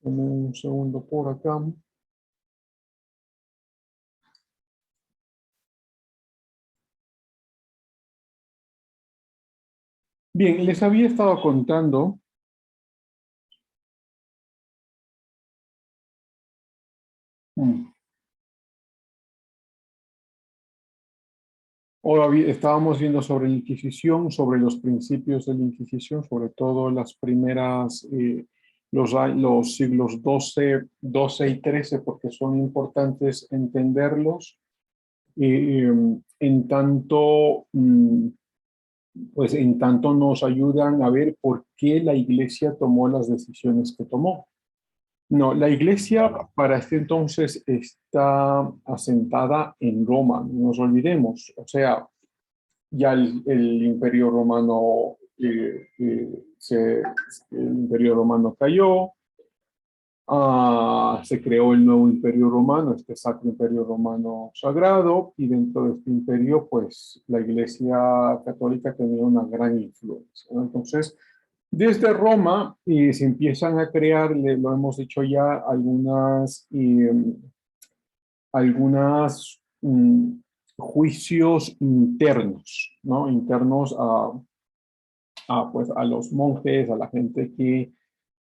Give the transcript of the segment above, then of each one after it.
Dame un segundo por acá. Bien, les había estado contando estábamos viendo sobre la Inquisición, sobre los principios de la Inquisición, sobre todo las primeras, los siglos XII y XIII, porque son importantes entenderlos, en tanto, pues en tanto nos ayudan a ver por qué la Iglesia tomó las decisiones que tomó. No, la Iglesia para este entonces está asentada en Roma, no nos olvidemos, o sea, ya el Imperio Romano el Imperio Romano cayó, se creó el nuevo Imperio Romano, este Sacro Imperio Romano Sagrado, y dentro de este imperio, pues, la Iglesia Católica tenía una gran influencia, ¿no? Entonces, desde Roma se empiezan a crear, lo hemos dicho ya, algunas juicios internos, ¿no? Internos pues, a los monjes, a la gente que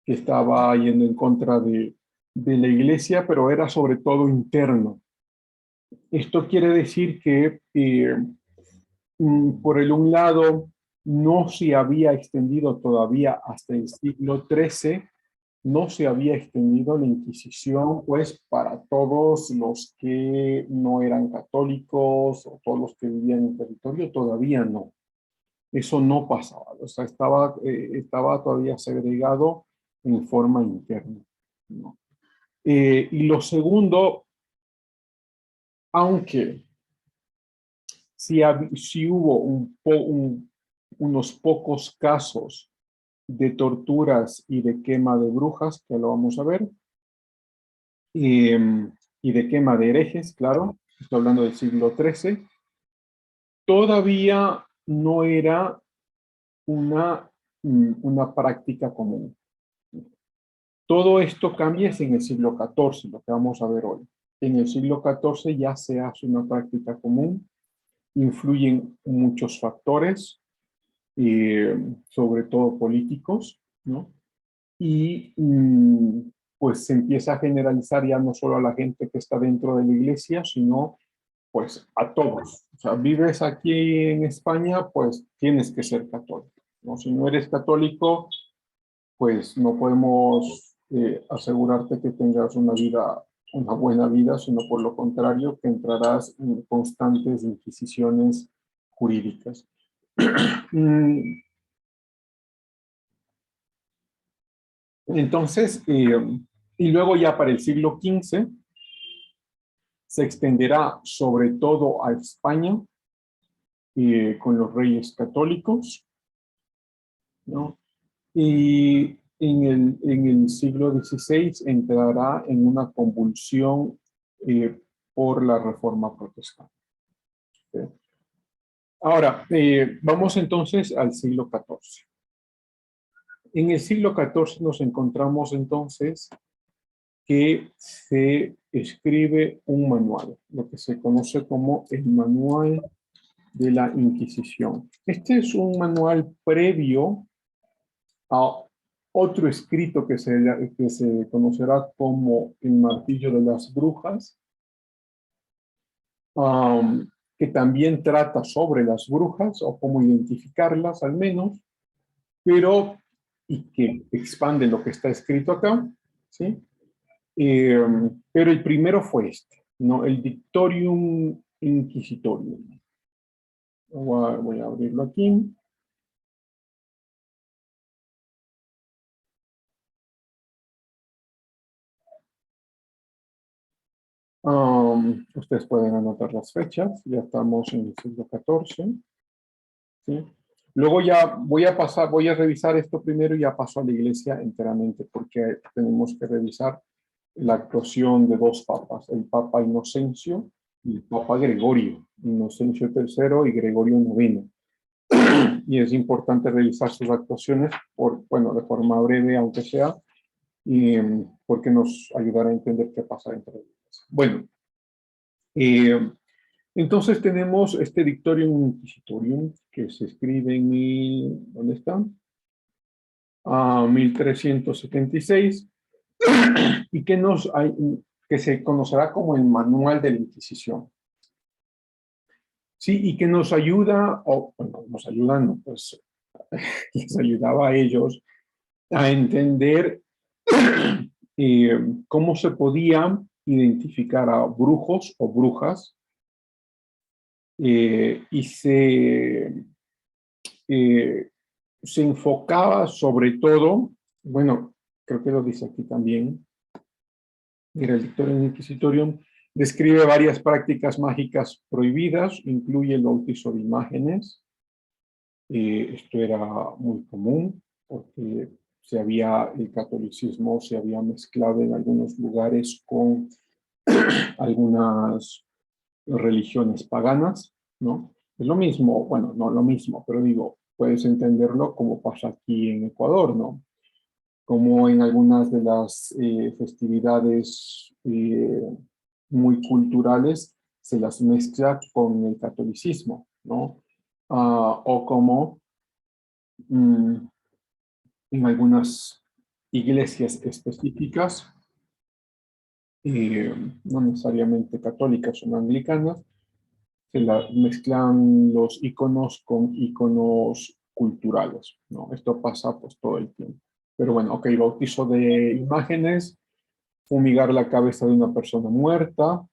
estaba yendo en contra de la iglesia, pero era sobre todo interno. Esto quiere decir que, por el un lado, no se había extendido todavía hasta el siglo XIII, no se había extendido la Inquisición, pues, para todos los que no eran católicos o todos los que vivían en el territorio, todavía no. Eso no pasaba, o sea, estaba todavía segregado en forma interna, ¿no? Y lo segundo, aunque sí hubo unos pocos casos de torturas y de quema de brujas, que lo vamos a ver, y de quema de herejes, claro, estoy hablando del siglo XIII, todavía no era una práctica común. Todo esto cambia en el siglo XIV, lo que vamos a ver hoy. En el siglo XIV ya se hace una práctica común, influyen muchos factores, sobre todo políticos, ¿no? Y pues se empieza a generalizar ya no solo a la gente que está dentro de la iglesia, sino pues a todos. O sea, vives aquí en España, pues tienes que ser católico, ¿no? Si no eres católico, pues no podemos asegurarte que tengas una buena vida, sino por lo contrario, que entrarás en constantes inquisiciones jurídicas. Entonces, y luego ya para el siglo XV, se extenderá sobre todo a España, con los reyes católicos, ¿no? Y en el siglo XVI entrará en una convulsión por la Reforma Protestante. ¿Okay? Ahora, vamos entonces al siglo XIV. En el siglo XIV nos encontramos entonces que se escribe un manual, lo que se conoce como el Manual de la Inquisición. Este es un manual previo a otro escrito que se conocerá como el Martillo de las Brujas, que también trata sobre las brujas o cómo identificarlas al menos, pero y que expande lo que está escrito acá, ¿sí? Pero el primero fue este, ¿no? El Dictorium Inquisitorium. Voy a abrirlo aquí. Ustedes pueden anotar las fechas, ya estamos en el siglo XIV, ¿sí? Luego ya voy a revisar esto primero y ya paso a la iglesia enteramente, porque tenemos que revisar la actuación de dos papas, el Papa Inocencio y el Papa Gregorio, Inocencio III y Gregorio IX. Y es importante revisar sus actuaciones, bueno, de forma breve, aunque sea, porque nos ayudará a entender qué pasa dentro de ellas. Bueno, eh, entonces tenemos este Dictorium Inquisitorium que se escribe en, ¿dónde está? 1376 y que se conocerá como el Manual de la Inquisición. Sí, y que nos ayuda, o bueno, nos ayudan, no, pues les ayudaba a ellos a entender cómo se podía identificar a brujos o brujas y se enfocaba sobre todo, bueno, creo que lo dice aquí también, mira, el Dictorium Inquisitorium describe varias prácticas mágicas prohibidas, incluye el bautizo de imágenes. Esto era muy común porque el catolicismo se había mezclado en algunos lugares con algunas religiones paganas, ¿no? Es lo mismo, bueno, no lo mismo, pero digo, puedes entenderlo como pasa aquí en Ecuador, ¿no? Como en algunas de las festividades muy culturales se las mezcla con el catolicismo, ¿no? O como en algunas iglesias específicas, no necesariamente católicas o anglicanas, se mezclan los iconos con iconos culturales, ¿no? Esto pasa pues todo el tiempo. Pero bueno, ok, bautizo de imágenes, fumigar la cabeza de una persona muerta,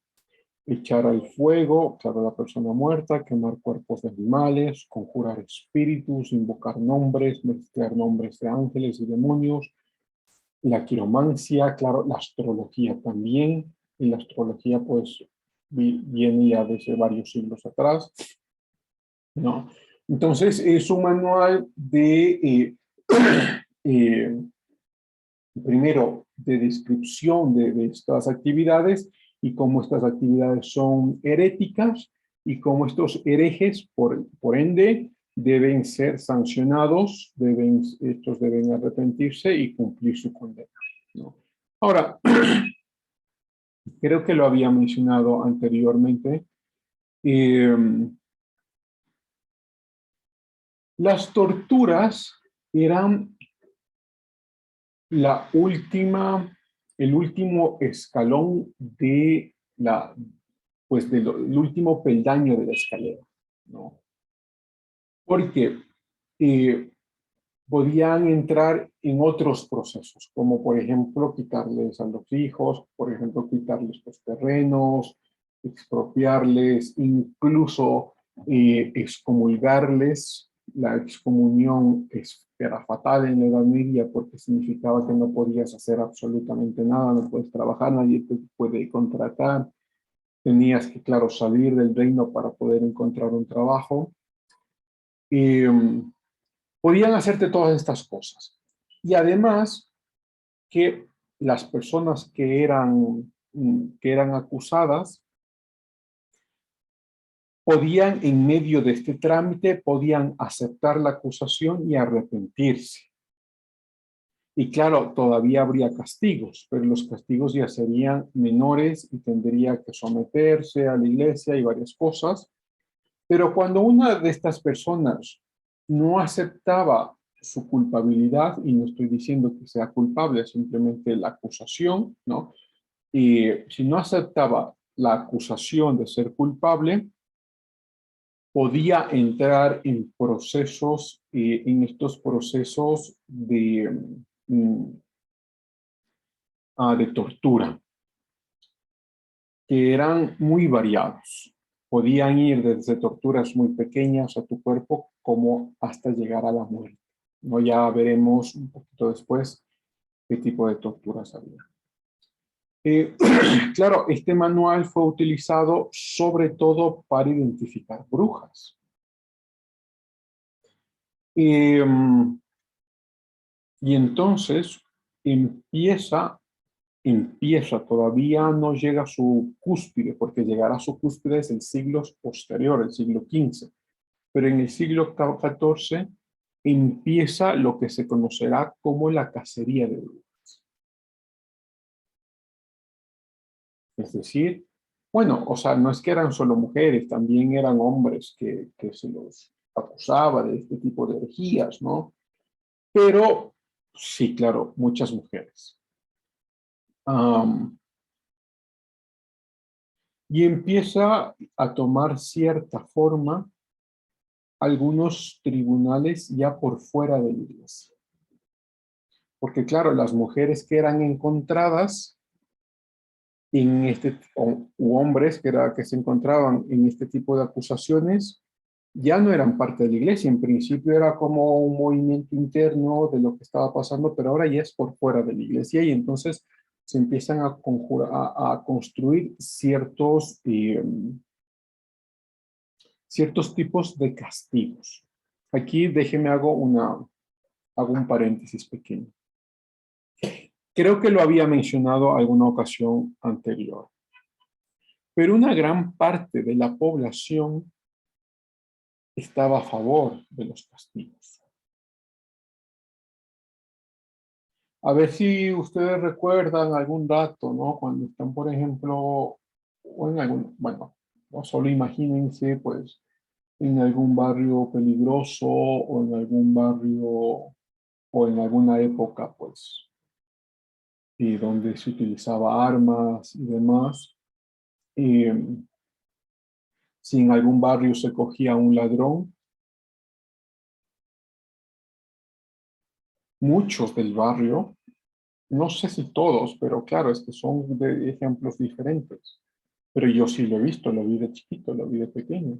echar al fuego, claro, la persona muerta, quemar cuerpos de animales, conjurar espíritus, invocar nombres, mezclar nombres de ángeles y demonios, la quiromancia, claro, la astrología también, y la astrología pues viene ya desde varios siglos atrás, ¿no? Entonces es un manual eh, primero, de descripción de estas actividades y cómo estas actividades son heréticas y cómo estos herejes, por ende, deben ser sancionados, estos deben arrepentirse y cumplir su condena, ¿no? Ahora, creo que lo había mencionado anteriormente, eh, las torturas eran el último escalón el último peldaño de la escalera, ¿no? Porque eh, podían entrar en otros procesos, como por ejemplo quitarles a los hijos, por ejemplo quitarles los terrenos, expropiarles, incluso excomulgarles. La excomunión era fatal en la Edad Media porque significaba que no podías hacer absolutamente nada, no puedes trabajar, nadie te puede contratar, tenías que, claro, salir del reino para poder encontrar un trabajo. Podían hacerte todas estas cosas. Y además que las personas que eran acusadas podían, en medio de este trámite, podían aceptar la acusación y arrepentirse. Y claro, todavía habría castigos, pero los castigos ya serían menores y tendría que someterse a la iglesia y varias cosas. Pero cuando una de estas personas no aceptaba su culpabilidad, y no estoy diciendo que sea culpable, simplemente la acusación, ¿no? Y si no aceptaba la acusación de ser culpable, podía entrar en procesos, en estos procesos de tortura, que eran muy variados. Podían ir desde torturas muy pequeñas a tu cuerpo como hasta llegar a la muerte, ¿no? Ya veremos un poquito después qué tipo de torturas había. Claro, este manual fue utilizado sobre todo para identificar brujas. Y entonces empieza, todavía no llega a su cúspide, porque llegará a su cúspide en siglos posteriores, el siglo XV. Pero en el siglo XIV empieza lo que se conocerá como la cacería de brujas. Es decir, bueno, o sea, no es que eran solo mujeres, también eran hombres que se los acusaba de este tipo de herejías, ¿no? Pero sí, claro, muchas mujeres. Am, y empieza a tomar cierta forma algunos tribunales ya por fuera de la iglesia. Porque claro, las mujeres que eran encontradas en u hombres que se encontraban en este tipo de acusaciones, ya no eran parte de la iglesia. En principio era como un movimiento interno de lo que estaba pasando, pero ahora ya es por fuera de la iglesia y entonces se empiezan a construir ciertos tipos de castigos. Aquí déjeme hago un paréntesis pequeño. Creo que lo había mencionado alguna ocasión anterior, pero una gran parte de la población estaba a favor de los castigos. A ver si ustedes recuerdan algún dato, ¿no? Cuando están, por ejemplo, o en algún, bueno, o solo imagínense, pues, en algún barrio peligroso o en algún barrio o en alguna época, pues, y donde se utilizaba armas y demás. Y si en algún barrio se cogía a un ladrón, muchos del barrio, no sé si todos, pero claro, es que son de ejemplos diferentes. Pero yo sí lo he visto, lo vi de chiquito, lo vi de pequeño.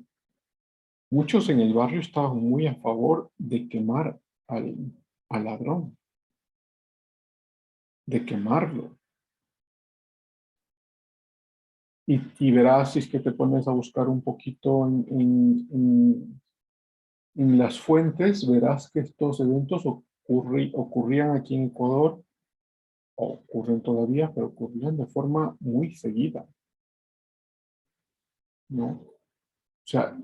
Muchos en el barrio estaban muy a favor de quemar al ladrón, de quemarlo. Y verás, si es que te pones a buscar un poquito en las fuentes, verás que estos eventos ocurrían aquí en Ecuador, o ocurren todavía, pero ocurrían de forma muy seguida, ¿no? O sea,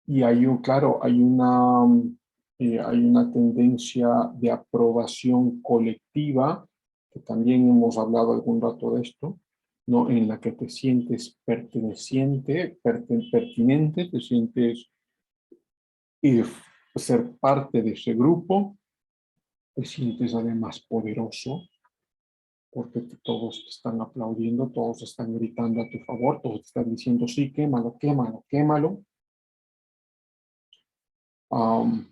y claro, hay una tendencia de aprobación colectiva, que también hemos hablado algún rato de esto, ¿no? En la que te sientes perteneciente, pertinente, te sientes eh, ser parte de ese grupo, te sientes además poderoso, porque todos te están aplaudiendo, todos están gritando a tu favor, todos te están diciendo, sí, quémalo, quémalo, quémalo. Um,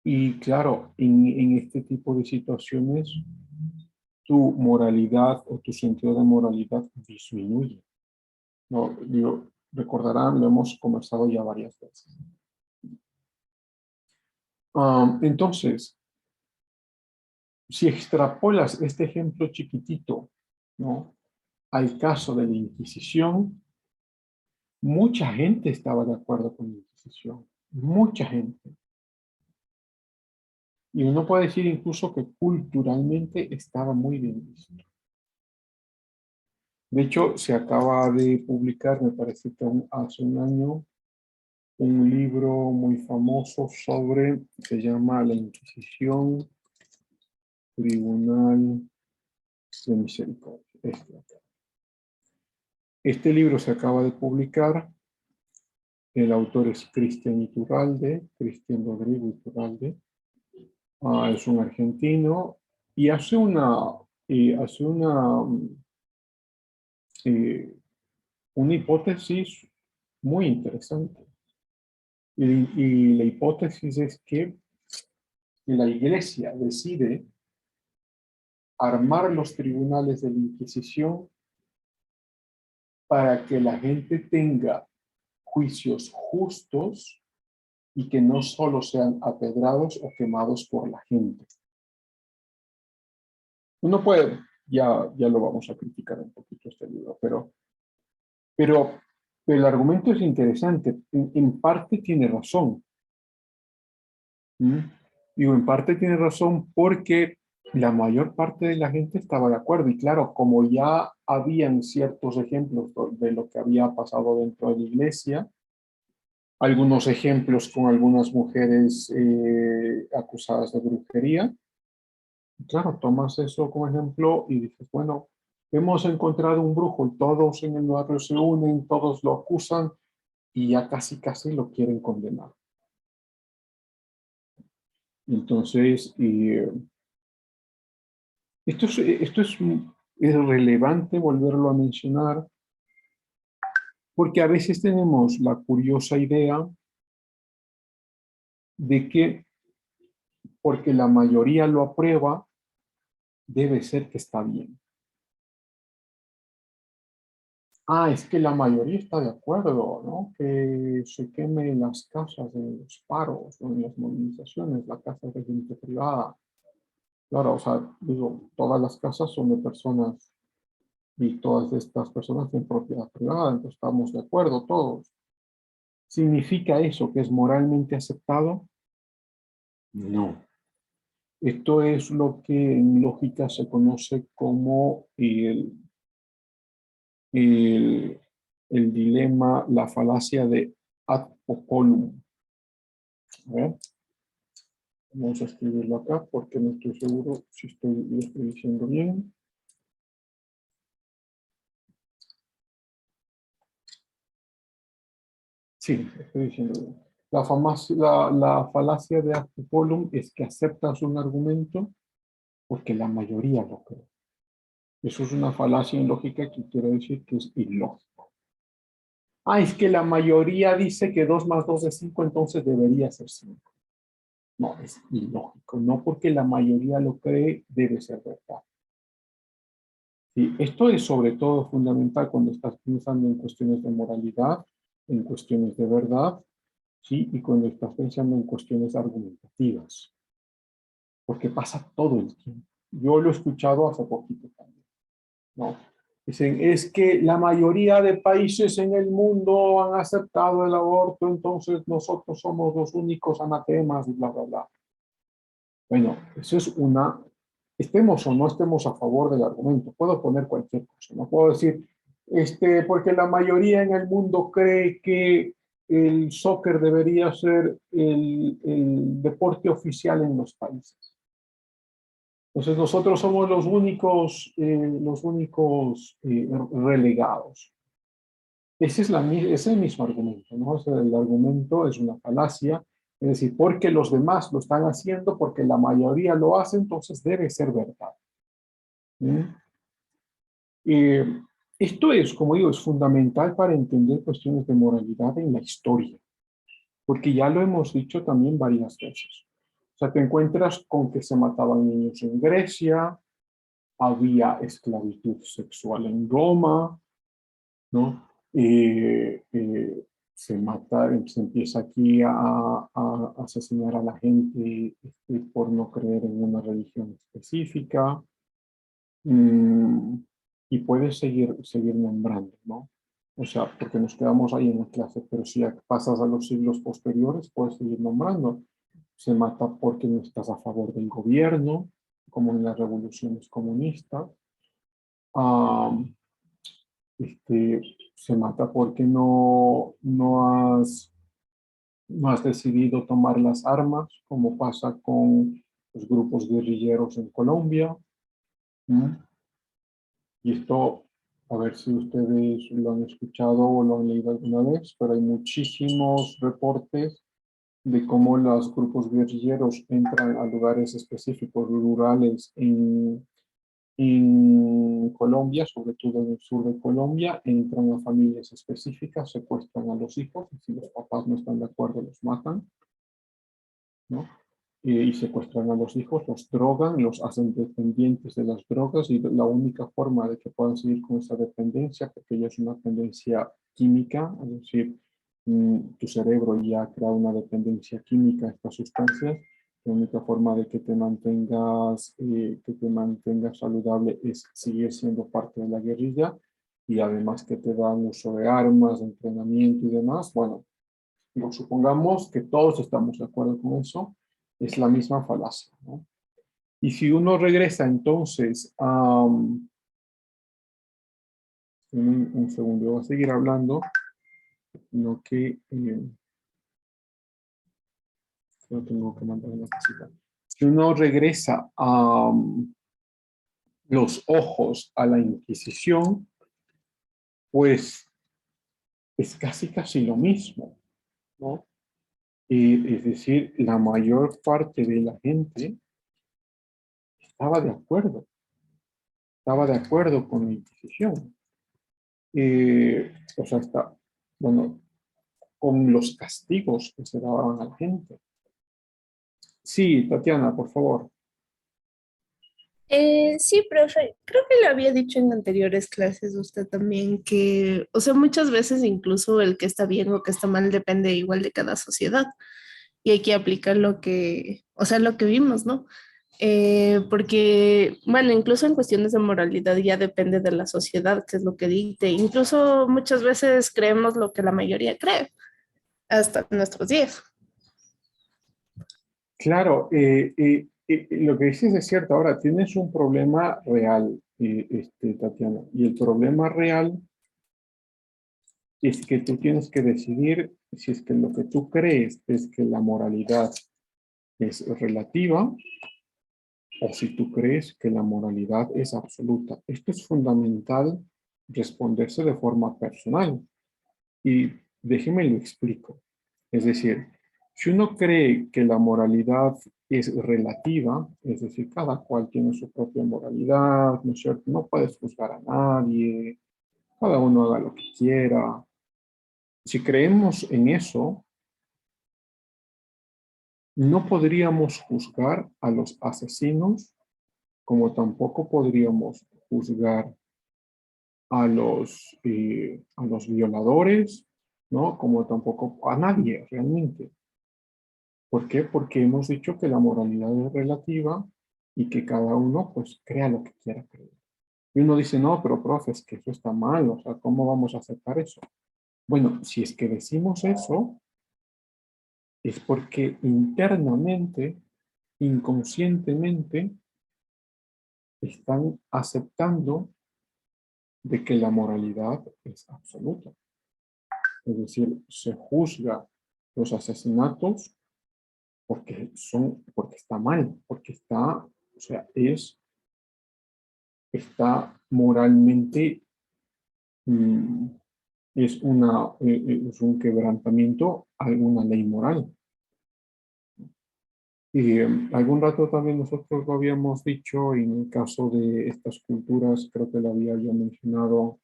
Y claro, en este tipo de situaciones, tu moralidad o tu sentido de moralidad disminuye. ¿No? Digo, recordarán, lo hemos conversado ya varias veces. Entonces, si extrapolas este ejemplo chiquitito, ¿no? Al caso de la Inquisición, mucha gente estaba de acuerdo con la Inquisición. Mucha gente. Y uno puede decir incluso que culturalmente estaba muy bien visto. De hecho, se acaba de publicar, me parece que hace un año, un libro muy famoso se llama La Inquisición, Tribunal de Misericordia. Este libro se acaba de publicar, el autor es Cristian Rodrigo Iturralde, es un argentino, y hace eh, una hipótesis muy interesante. Y la hipótesis es que la iglesia decide armar los tribunales de la Inquisición para que la gente tenga juicios justos y que no solo sean apedrados o quemados por la gente. Uno puede, ya lo vamos a criticar un poquito este libro, pero el argumento es interesante. En parte tiene razón. ¿Mm? Digo, en parte tiene razón porque la mayor parte de la gente estaba de acuerdo. Y claro, como ya habían ciertos ejemplos de lo que había pasado dentro de la iglesia, algunos ejemplos con algunas mujeres acusadas de brujería, claro, tomas eso como ejemplo y dices, bueno, hemos encontrado un brujo y todos en el barrio se unen, todos lo acusan y ya casi lo quieren condenar. Entonces, es relevante volverlo a mencionar porque a veces tenemos la curiosa idea de que porque la mayoría lo aprueba, debe ser que está bien. Es que la mayoría está de acuerdo, ¿no? Que se quemen las casas de los paros o en las movilizaciones, la casa de gente privada. Claro, o sea, digo, todas las casas son de personas y todas estas personas tienen propiedad privada, entonces estamos de acuerdo todos. ¿Significa eso que es moralmente aceptado? No. Esto es lo que en lógica se conoce como el, el dilema, la falacia de ad populum. A ver, vamos a escribirlo acá porque no estoy seguro si lo estoy diciendo bien. Sí, estoy diciendo bien. La falacia de ad populum es que aceptas un argumento porque la mayoría lo cree. Eso es una falacia en lógica que quiere decir que es ilógico. Es que la mayoría dice que 2 más 2 es 5, entonces debería ser 5. No, es ilógico. No porque la mayoría lo cree, debe ser verdad. Sí, esto es sobre todo fundamental cuando estás pensando en cuestiones de moralidad, en cuestiones de verdad, ¿sí? Y cuando estás pensando en cuestiones argumentativas, porque pasa todo el tiempo. Yo lo he escuchado hace poquito también, ¿no? Dicen, es que la mayoría de países en el mundo han aceptado el aborto, entonces nosotros somos los únicos anatemas y bla, bla, bla. Bueno, eso es estemos o no estemos a favor del argumento, puedo poner cualquier cosa, no puedo decir, porque la mayoría en el mundo cree que el soccer debería ser el deporte oficial en los países. Entonces nosotros somos los únicos relegados. Ese es el mismo argumento, ¿no? O sea, el argumento es una falacia, es decir, porque los demás lo están haciendo, porque la mayoría lo hace, entonces debe ser verdad. ¿Mm? Esto es, como digo, es fundamental para entender cuestiones de moralidad en la historia, porque ya lo hemos dicho también varias veces. O sea, te encuentras con que se mataban niños en Grecia, había esclavitud sexual en Roma, ¿no? Se empieza aquí a asesinar a la gente por no creer en una religión específica, mm, y puedes seguir nombrando, ¿no? O sea, porque nos quedamos ahí en la clase, pero si pasas a los siglos posteriores, puedes seguir nombrando. Se mata porque no estás a favor del gobierno, como en las revoluciones comunistas. Ah, este, Se mata porque no has decidido tomar las armas, como pasa con los grupos guerrilleros en Colombia. ¿Mm? Y esto, a ver si ustedes lo han escuchado o lo han leído alguna vez, pero hay muchísimos reportes de cómo los grupos guerrilleros entran a lugares específicos, rurales, en Colombia, sobre todo en el sur de Colombia, entran a familias específicas, secuestran a los hijos, y si los papás no están de acuerdo, los matan, ¿no? Y secuestran a los hijos, los drogan, los hacen dependientes de las drogas, y la única forma de que puedan seguir con esa dependencia, porque ya es una dependencia química, es decir, tu cerebro ya crea una dependencia química a estas sustancias. La única forma de que te mantengas saludable es seguir siendo parte de la guerrilla, y además que te dan uso de armas, entrenamiento y demás. Bueno, supongamos que todos estamos de acuerdo con eso, es la misma falacia, ¿no? Y si uno regresa entonces a... un segundo, voy a seguir hablando, lo que no tengo que mandar una cosita. Si uno regresa los ojos a la Inquisición, pues es casi lo mismo, ¿no? Es decir, la mayor parte de la gente estaba de acuerdo con la Inquisición. O sea, bueno, con los castigos que se daban a la gente. Sí, Tatiana, por favor. Sí, profe, creo que le había dicho en anteriores clases usted también que, o sea, muchas veces incluso el que está bien o que está mal depende igual de cada sociedad y hay que aplicar lo que, o sea, lo que vimos, ¿no? Porque, bueno, incluso en cuestiones de moralidad ya depende de la sociedad, que es lo que dicte. Incluso muchas veces creemos lo que la mayoría cree, hasta nuestros días. Claro, lo que dices es cierto. Ahora, tienes un problema real, Tatiana, y el problema real es que tú tienes que decidir si es que lo que tú crees es que la moralidad es relativa o si tú crees que la moralidad es absoluta. Esto es fundamental responderse de forma personal. Y déjeme lo explico. Es decir, si uno cree que la moralidad es relativa, es decir, cada cual tiene su propia moralidad, ¿no es cierto? No puedes juzgar a nadie, cada uno haga lo que quiera. Si creemos en eso, no podríamos juzgar a los asesinos, como tampoco podríamos juzgar a los violadores, ¿no? Como tampoco a nadie realmente. ¿Por qué? Porque hemos dicho que la moralidad es relativa y que cada uno pues crea lo que quiera creer. Y uno dice, no, pero profe, es que eso está mal, o sea, ¿cómo vamos a aceptar eso? Bueno, si es que decimos eso, es porque internamente, inconscientemente, están aceptando de que la moralidad es absoluta. Es decir, se juzga los asesinatos porque está mal, porque o sea, está moralmente, mm, es un quebrantamiento a alguna ley moral. Y algún rato también nosotros lo habíamos dicho, en el caso de estas culturas, creo que lo había yo mencionado,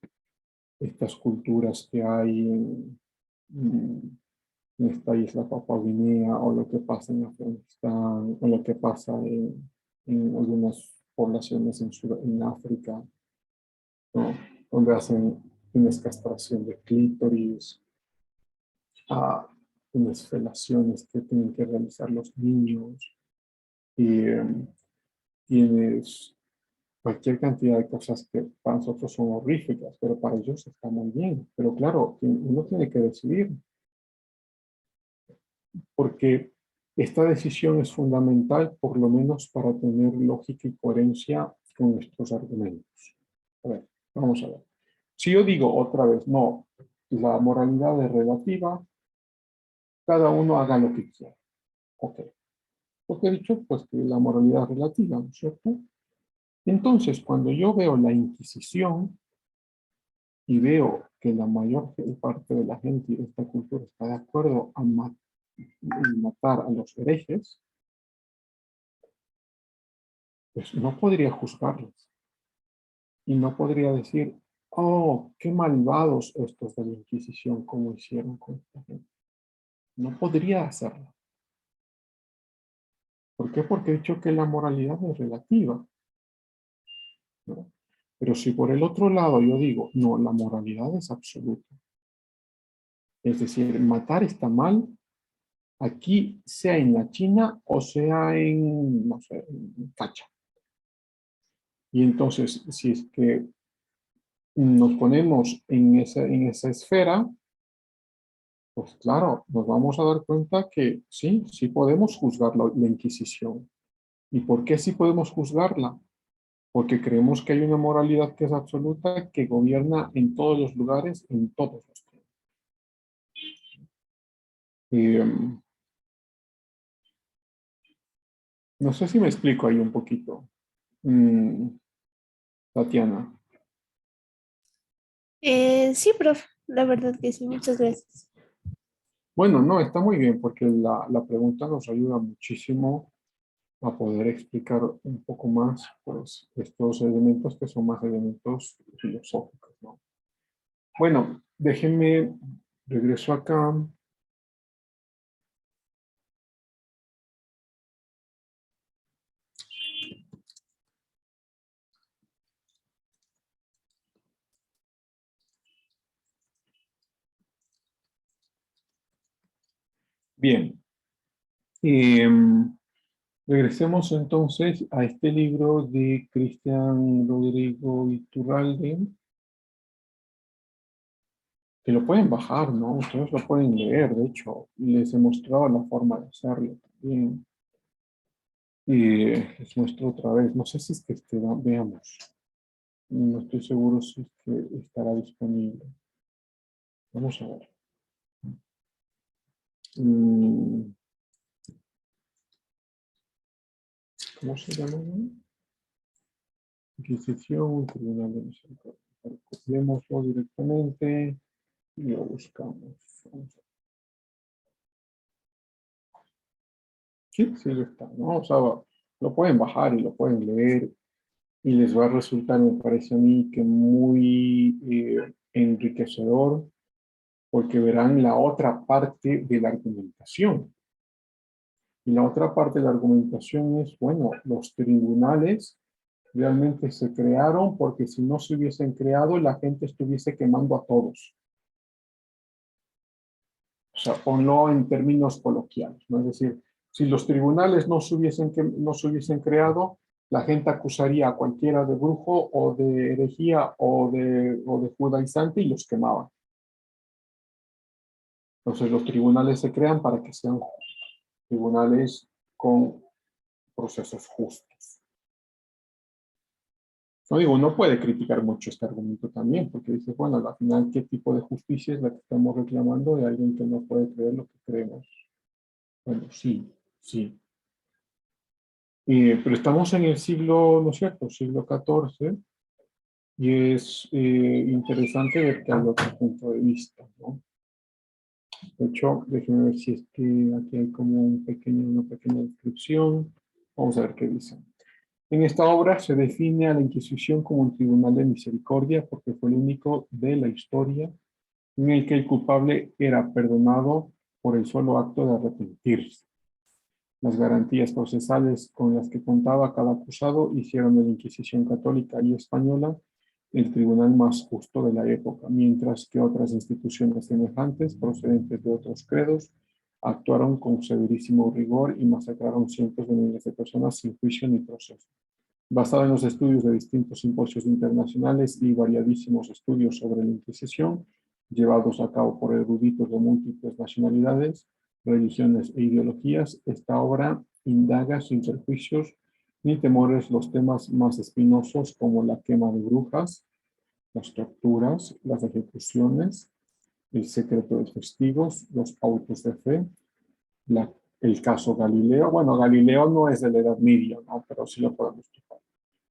estas culturas que hay en esta isla Papua Guinea, o lo que pasa en Afganistán, o lo que pasa en algunas poblaciones en África, ¿no? Donde hacen tienes castración de clítoris, tienes felaciones que tienen que realizar los niños, y tienes cualquier cantidad de cosas que para nosotros son horríficas, pero para ellos está muy bien. Pero claro, uno tiene que decidir, porque esta decisión es fundamental, por lo menos para tener lógica y coherencia con nuestros argumentos. A ver, vamos a ver. Si yo digo otra vez, no, la moralidad es relativa, cada uno haga lo que quiera. Ok. Porque he dicho, pues, que la moralidad es relativa, ¿no es cierto? Entonces, cuando yo veo la Inquisición y veo que la mayor parte de la gente de esta cultura está de acuerdo en matar a los herejes, pues no podría juzgarlos. Y no podría decir, oh, qué malvados estos de la Inquisición, como hicieron con esta gente. No podría hacerlo. ¿Por qué? Porque he dicho que la moralidad es relativa, ¿no? Pero si por el otro lado yo digo, no, la moralidad es absoluta. Es decir, matar está mal, aquí sea en la China o sea en, no sé, en Cacha. Y entonces, si es que nos ponemos en esa esfera, pues claro, nos vamos a dar cuenta que sí podemos juzgar la Inquisición. ¿Y por qué sí podemos juzgarla? Porque creemos que hay una moralidad que es absoluta, que gobierna en todos los lugares, en todos los tiempos. No sé si me explico ahí un poquito. Mm, Tatiana. Sí, profe, la verdad que sí, muchas gracias. Bueno, no, está muy bien porque la pregunta nos ayuda muchísimo a poder explicar un poco más pues, estos elementos que son más elementos filosóficos, ¿no? Bueno, déjenme, regreso acá. Bien. Regresemos entonces a este libro de Cristian Rodrigo Iturralde, que lo pueden bajar, ¿no? Ustedes lo pueden leer, de hecho, les he mostrado la forma de hacerlo también. Les muestro otra vez, no sé si es que veamos, no estoy seguro si es que estará disponible. Vamos a ver. ¿Cómo se llama? Inquisición, Tribunal de Misericordia. Copiémoslo directamente y lo buscamos. Vamos a Sí, sí lo está, ¿no? O sea, lo pueden bajar y lo pueden leer y les va a resultar, me parece a mí, que muy enriquecedor porque verán la otra parte de la argumentación. Y la otra parte de la argumentación es, bueno, los tribunales realmente se crearon porque si no se hubiesen creado, la gente estuviese quemando a todos. O sea, ponlo en términos coloquiales, ¿no? Es decir, si los tribunales no se hubiesen creado, la gente acusaría a cualquiera de brujo o de herejía o de judaizante y los quemaban. Entonces los tribunales se crean para que sean tribunales con procesos justos. No digo, uno puede criticar mucho este argumento también, porque dice, bueno, al final, ¿qué tipo de justicia es la que estamos reclamando de alguien que no puede creer lo que creemos? Bueno, sí, sí. Pero estamos en el siglo, ¿no es cierto?, siglo XIV, y es interesante ver que hay otro punto de vista, ¿no? De hecho, déjenme ver si es que aquí hay como una pequeña descripción. Vamos a ver qué dice. En esta obra se define a la Inquisición como un tribunal de misericordia porque fue el único de la historia en el que el culpable era perdonado por el solo acto de arrepentirse. Las garantías procesales con las que contaba cada acusado hicieron de la Inquisición católica y española el tribunal más justo de la época, mientras que otras instituciones semejantes, procedentes de otros credos, actuaron con severísimo rigor y masacraron cientos de miles de personas sin juicio ni proceso. Basada en los estudios de distintos simposios internacionales y variadísimos estudios sobre la Inquisición, llevados a cabo por eruditos de múltiples nacionalidades, religiones e ideologías, esta obra indaga sin prejuicios ni temores los temas más espinosos como la quema de brujas, las torturas, las ejecuciones, el secreto de testigos, los autos de fe, el caso Galileo. Bueno, Galileo no es de la Edad Media, ¿no? Pero sí lo podemos tocar.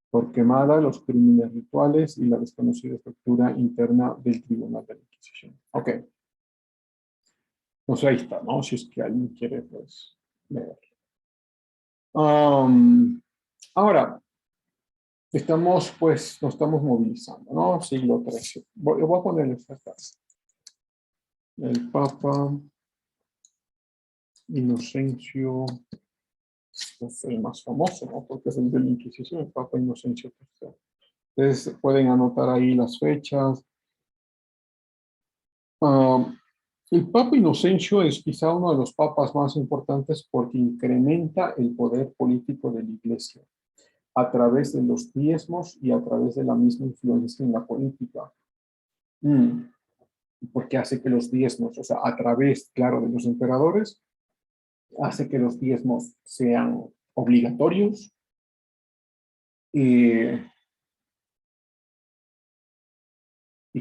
Por quemada, los crímenes rituales y la desconocida estructura interna del Tribunal de la Inquisición. Ok. Pues ahí está, ¿no? Si es que alguien quiere, pues, leer. Ahora, pues, nos estamos movilizando, ¿no? Siglo XIII. Voy a ponerles acá. El Papa Inocencio, es el más famoso, ¿no? Porque es el de la Inquisición, el Papa Inocencio III. Ustedes pueden anotar ahí las fechas. El Papa Inocencio es quizá uno de los papas más importantes porque incrementa el poder político de la Iglesia a través de los diezmos y a través de la misma influencia en la política. Porque hace que los diezmos, o sea, a través, claro, de los emperadores, hace que los diezmos sean obligatorios. Y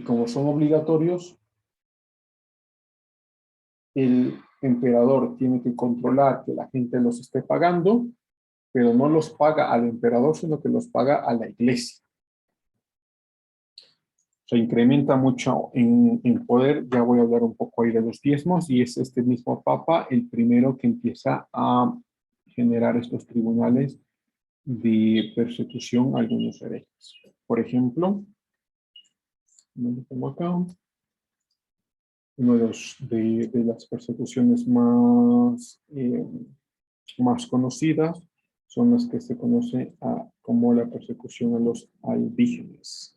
como son obligatorios, el emperador tiene que controlar que la gente los esté pagando, pero no los paga al emperador, sino que los paga a la iglesia. Se incrementa mucho en poder. Ya voy a hablar un poco ahí de los diezmos, y es este mismo papa el primero que empieza a generar estos tribunales de persecución a algunos herejes. Por ejemplo, ¿dónde tengo acá? Una de las persecuciones más conocidas son las que se conoce como la persecución a los albígenes.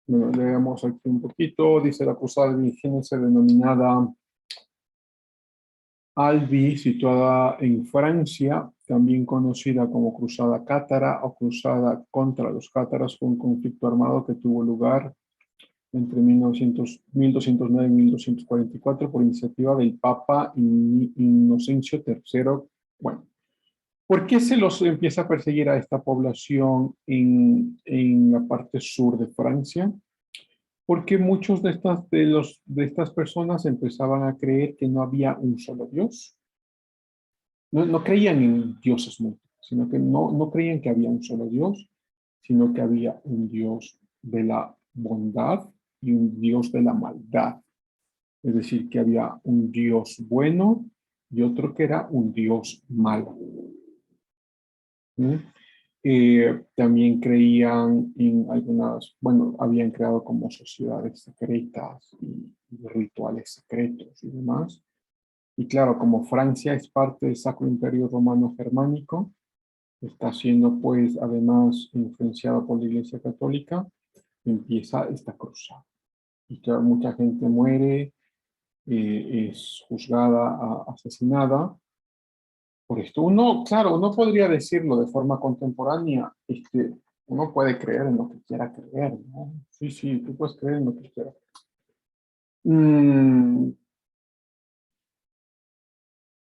Bueno, leemos aquí un poquito. Dice la cruzada albigénese denominada Albi, situada en Francia, también conocida como Cruzada Cátara o Cruzada contra los cátaras, fue un conflicto armado que tuvo lugar entre 1209 y 1244 por iniciativa del Papa Inocencio III. Bueno, ¿por qué se los empieza a perseguir a esta población en la parte sur de Francia? Porque muchos de estas personas empezaban a creer que no había un solo Dios. No creían en dioses múltiples, sino que no creían que había un solo Dios, sino que había un Dios de la bondad y un Dios de la maldad. Es decir, que había un Dios bueno y otro que era un Dios malo. ¿Mm? También creían en algunas, bueno, habían creado como sociedades secretas y rituales secretos y demás. Y claro, como Francia es parte del Sacro Imperio Romano Germánico, está siendo pues además influenciado por la Iglesia Católica, empieza esta cruzada. Y claro, mucha gente muere, es juzgada, asesinada por esto. Uno, claro, uno podría decirlo de forma contemporánea, uno puede creer en lo que quiera creer, ¿no? Sí, sí, tú puedes creer en lo que quieras.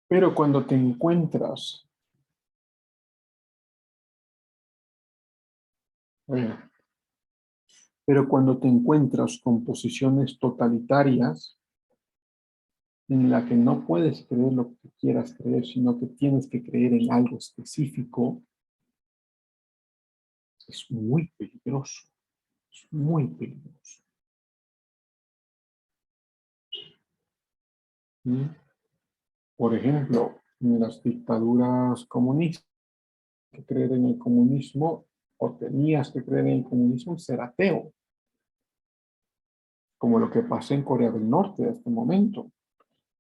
Pero cuando te encuentras, eh, pero cuando te encuentras con posiciones totalitarias en la que no puedes creer lo que quieras creer, sino que tienes que creer en algo específico, es muy peligroso, es muy peligroso. ¿Mm? Por ejemplo, en las dictaduras comunistas, que creer en el comunismo, o tenías que creer en el comunismo, ser ateo, como lo que pasa en Corea del Norte en este momento.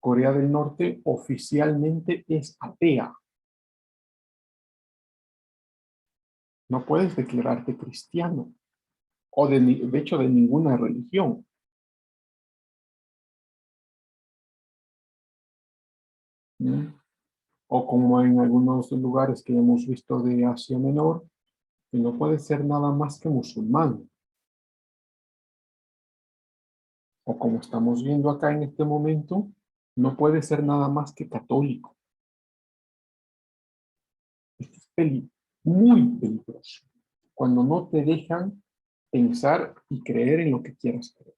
Corea del Norte oficialmente es atea. No puedes declararte cristiano, o de hecho de ninguna religión. ¿Mm? O como en algunos lugares que hemos visto de Asia Menor, que no puede ser nada más que musulmán. O como estamos viendo acá en este momento, no puede ser nada más que católico. Esto es muy peligroso. Cuando no te dejan pensar y creer en lo que quieras creer.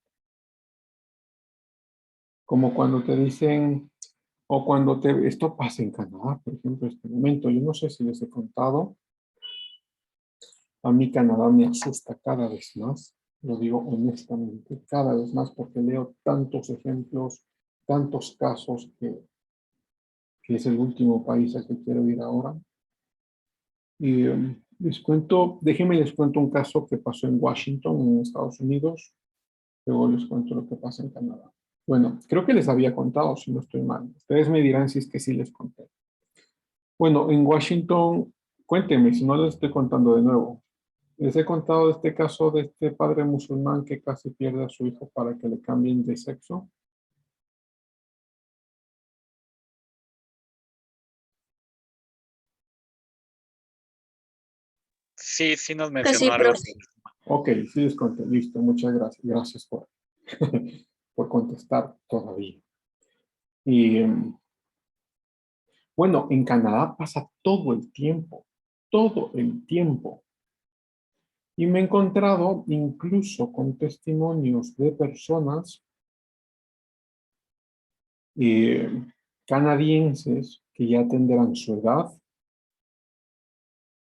Como cuando te dicen, o cuando esto pasa en Canadá, por ejemplo, en este momento, yo no sé si les he contado, a mí Canadá me asusta cada vez más, lo digo honestamente, cada vez más porque leo tantos ejemplos, tantos casos que es el último país al que quiero ir ahora. Y déjenme les cuento un caso que pasó en Washington, en Estados Unidos, luego les cuento lo que pasa en Canadá. Bueno, creo que les había contado, si no estoy mal. Ustedes me dirán si es que sí les conté. Bueno, en Washington, cuéntenme si no les estoy contando de nuevo. Les he contado de este caso de este padre musulmán que casi pierde a su hijo para que le cambien de sexo. Sí, sí nos Casi, mencionó algo. profe. Ok, sí les conté. Listo, muchas gracias. Gracias por, por contestar todavía. Y bueno, en Canadá pasa todo el tiempo, todo el tiempo. Y me he encontrado incluso con testimonios de personas eh, canadienses que ya tendrán su edad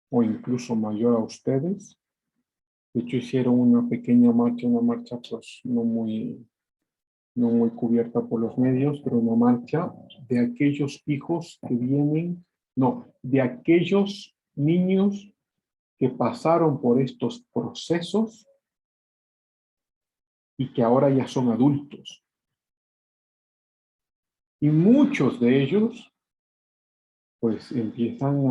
o incluso mayor a ustedes. De hecho, hicieron una marcha pues no muy cubierta por los medios, pero una marcha de aquellos hijos que vienen, no, de aquellos niños que pasaron por estos procesos y que ahora ya son adultos. Y muchos de ellos, pues empiezan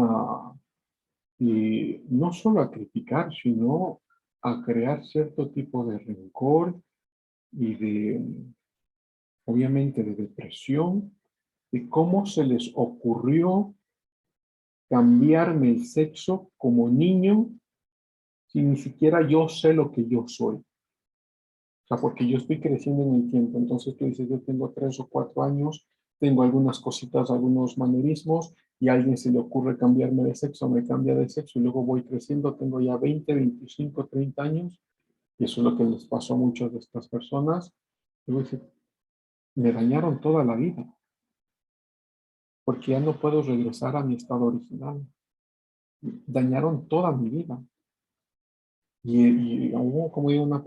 no solo a criticar, sino a crear cierto tipo de rencor y obviamente, de depresión, de cómo se les ocurrió cambiarme el sexo como niño si ni siquiera yo sé lo que yo soy. O sea, porque yo estoy creciendo en el tiempo. Entonces tú dices, yo tengo 3 o 4 años, tengo algunas cositas, algunos manerismos, y a alguien se le ocurre cambiarme de sexo, me cambia de sexo, y luego voy creciendo, tengo ya 20, 25, 30 años, y eso es lo que les pasó a muchas de estas personas. Luego dije, me dañaron toda la vida, porque ya no puedo regresar a mi estado original. Dañaron toda mi vida. Y hubo como digo, creo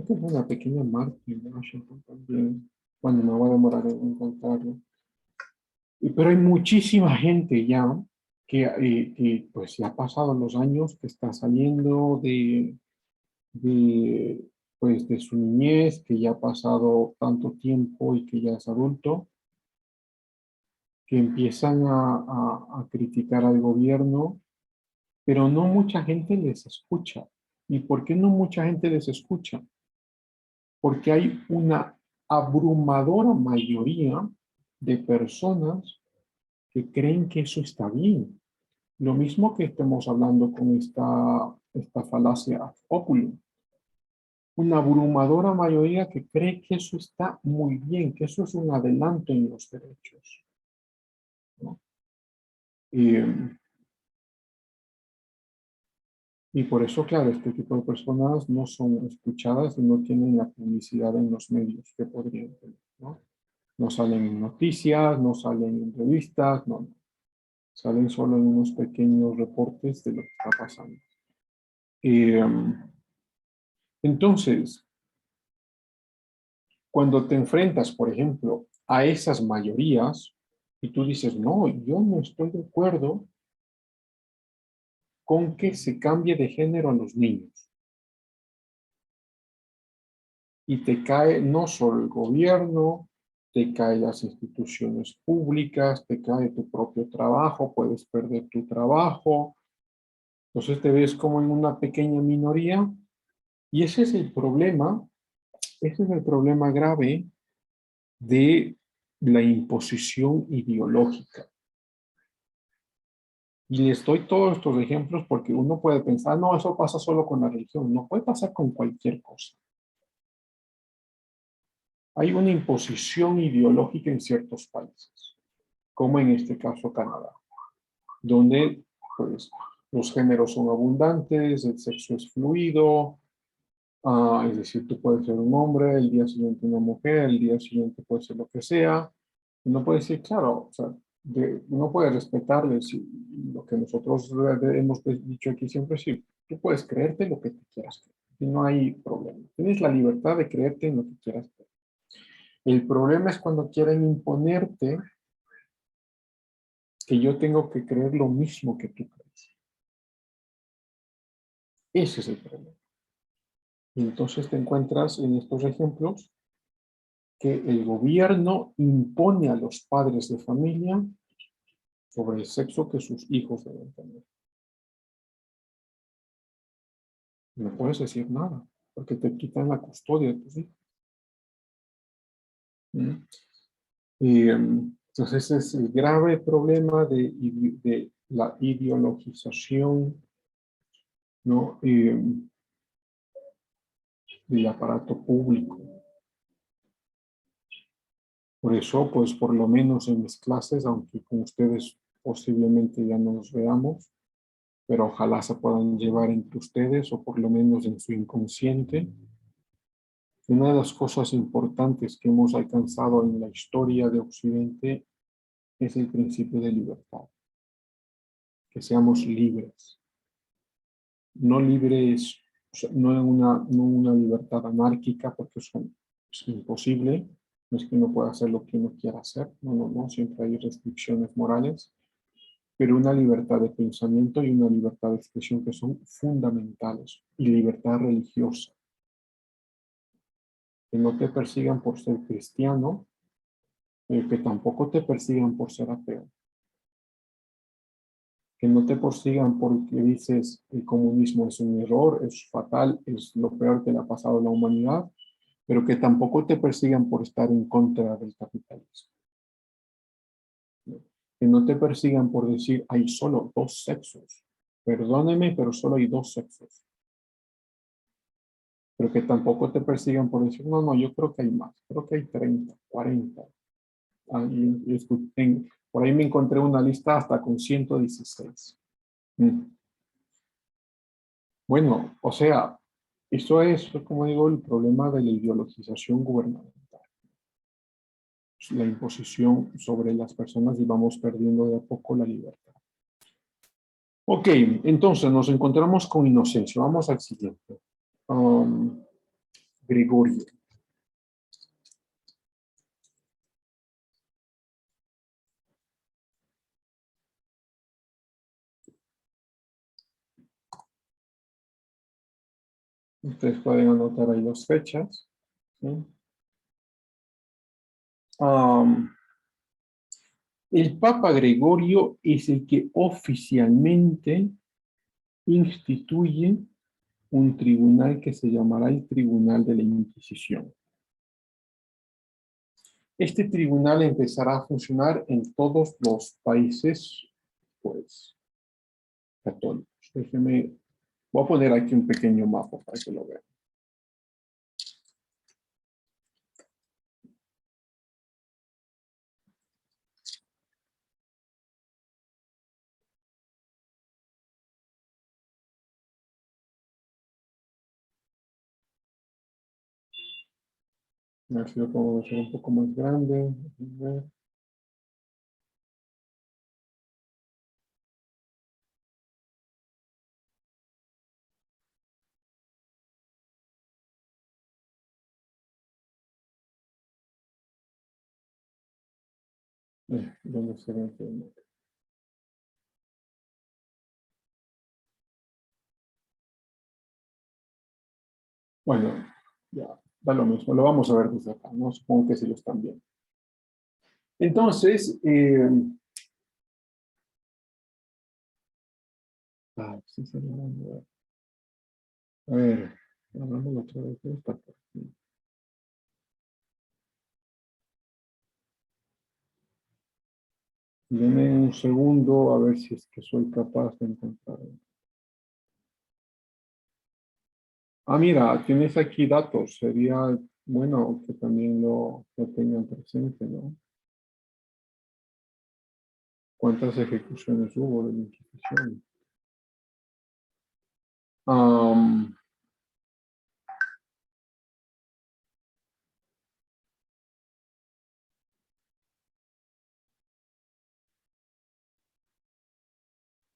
que fue una pequeña marca en Washington también. Bueno, me voy a demorar en encontrarlo. Pero hay muchísima gente ya que pues ya ha pasado los años, que está saliendo de, pues, de su niñez, que ya ha pasado tanto tiempo y que ya es adulto, que empiezan a criticar al gobierno, pero no mucha gente les escucha. ¿Y por qué no mucha gente les escucha? Porque hay una abrumadora mayoría de personas que creen que eso está bien. Lo mismo que estemos hablando con esta falacia ad populum. Una abrumadora mayoría que cree que eso está muy bien, que eso es un adelanto en los derechos, ¿no? Y por eso, claro, este tipo de personas no son escuchadas y no tienen la publicidad en los medios que podrían tener, ¿no? No salen en noticias, no salen en revistas, no. Salen solo en unos pequeños reportes de lo que está pasando. Eh, entonces, cuando te enfrentas, por ejemplo, a esas mayorías y tú dices, no, yo no estoy de acuerdo con que se cambie de género a los niños. Y te cae no solo el gobierno, te caen las instituciones públicas, te cae tu propio trabajo, puedes perder tu trabajo. Entonces te ves como en una pequeña minoría y ese es el problema grave de la imposición ideológica. Y les doy todos estos ejemplos porque uno puede pensar, no, eso pasa solo con la religión. No, puede pasar con cualquier cosa. Hay una imposición ideológica en ciertos países, como en este caso Canadá, donde pues, los géneros son abundantes, el sexo es fluido, es decir, tú puedes ser un hombre, el día siguiente una mujer, el día siguiente puede ser lo que sea. Uno puede decir, claro, o sea, uno puede respetarles lo que nosotros hemos dicho aquí siempre, sí, tú puedes creerte lo que te quieras creer, y no hay problema. Tienes la libertad de creerte en lo que quieras creer. El problema es cuando quieren imponerte que yo tengo que creer lo mismo que tú crees. Ese es el problema. Y entonces te encuentras en estos ejemplos que el gobierno impone a los padres de familia sobre el sexo que sus hijos deben tener. No puedes decir nada, porque te quitan la custodia de tus hijos. ¿Mm? Entonces ese es el grave problema de la ideologización, ¿no? Del aparato público. Por eso, pues por lo menos en mis clases, aunque con ustedes posiblemente ya no nos veamos, pero ojalá se puedan llevar entre ustedes o por lo menos en su inconsciente, Una de las cosas importantes que hemos alcanzado en la historia de Occidente es el principio de libertad, que seamos libres. No libres, o sea, no una libertad anárquica, porque eso es imposible. No es que uno pueda hacer lo que uno quiera hacer, no, siempre hay restricciones morales, pero una libertad de pensamiento y una libertad de expresión que son fundamentales, y libertad religiosa. Que no te persigan por ser cristiano, que tampoco te persigan por ser ateo. Que no te persigan porque dices el comunismo es un error, es fatal, es lo peor que le ha pasado a la humanidad, pero que tampoco te persigan por estar en contra del capitalismo. Que no te persigan por decir hay solo dos sexos. Perdóneme, pero solo hay dos sexos. Pero que tampoco te persigan por decir, no, yo creo que hay más, creo que hay 30, 40. Por ahí me encontré una lista hasta con 116. Bueno, o sea, eso es, como digo, el problema de la ideologización gubernamental. La imposición sobre las personas y vamos perdiendo de a poco la libertad. Ok, entonces nos encontramos con Inocencio. Vamos al siguiente. Gregorio. Ustedes pueden anotar ahí las fechas. ¿Sí? El Papa Gregorio es el que oficialmente instituye un tribunal que se llamará el Tribunal de la Inquisición. Este tribunal empezará a funcionar en todos los países, pues, católicos. Déjenme, voy a poner aquí un pequeño mapa para que lo vean. A ver si lo puedo hacer un poco más grande. ¿Dónde se ve? Bueno, ya, da lo mismo. Lo vamos a ver desde acá, ¿no? Supongo que sí lo están viendo. Entonces, sí, se lo van a ver. A ver, hablamos otra vez de esta parte. Denme un segundo a ver si es que soy capaz de encontrar. Mira, tienes aquí datos. Sería bueno que también lo tengan presente, ¿no? ¿Cuántas ejecuciones hubo de la Inquisición? Am,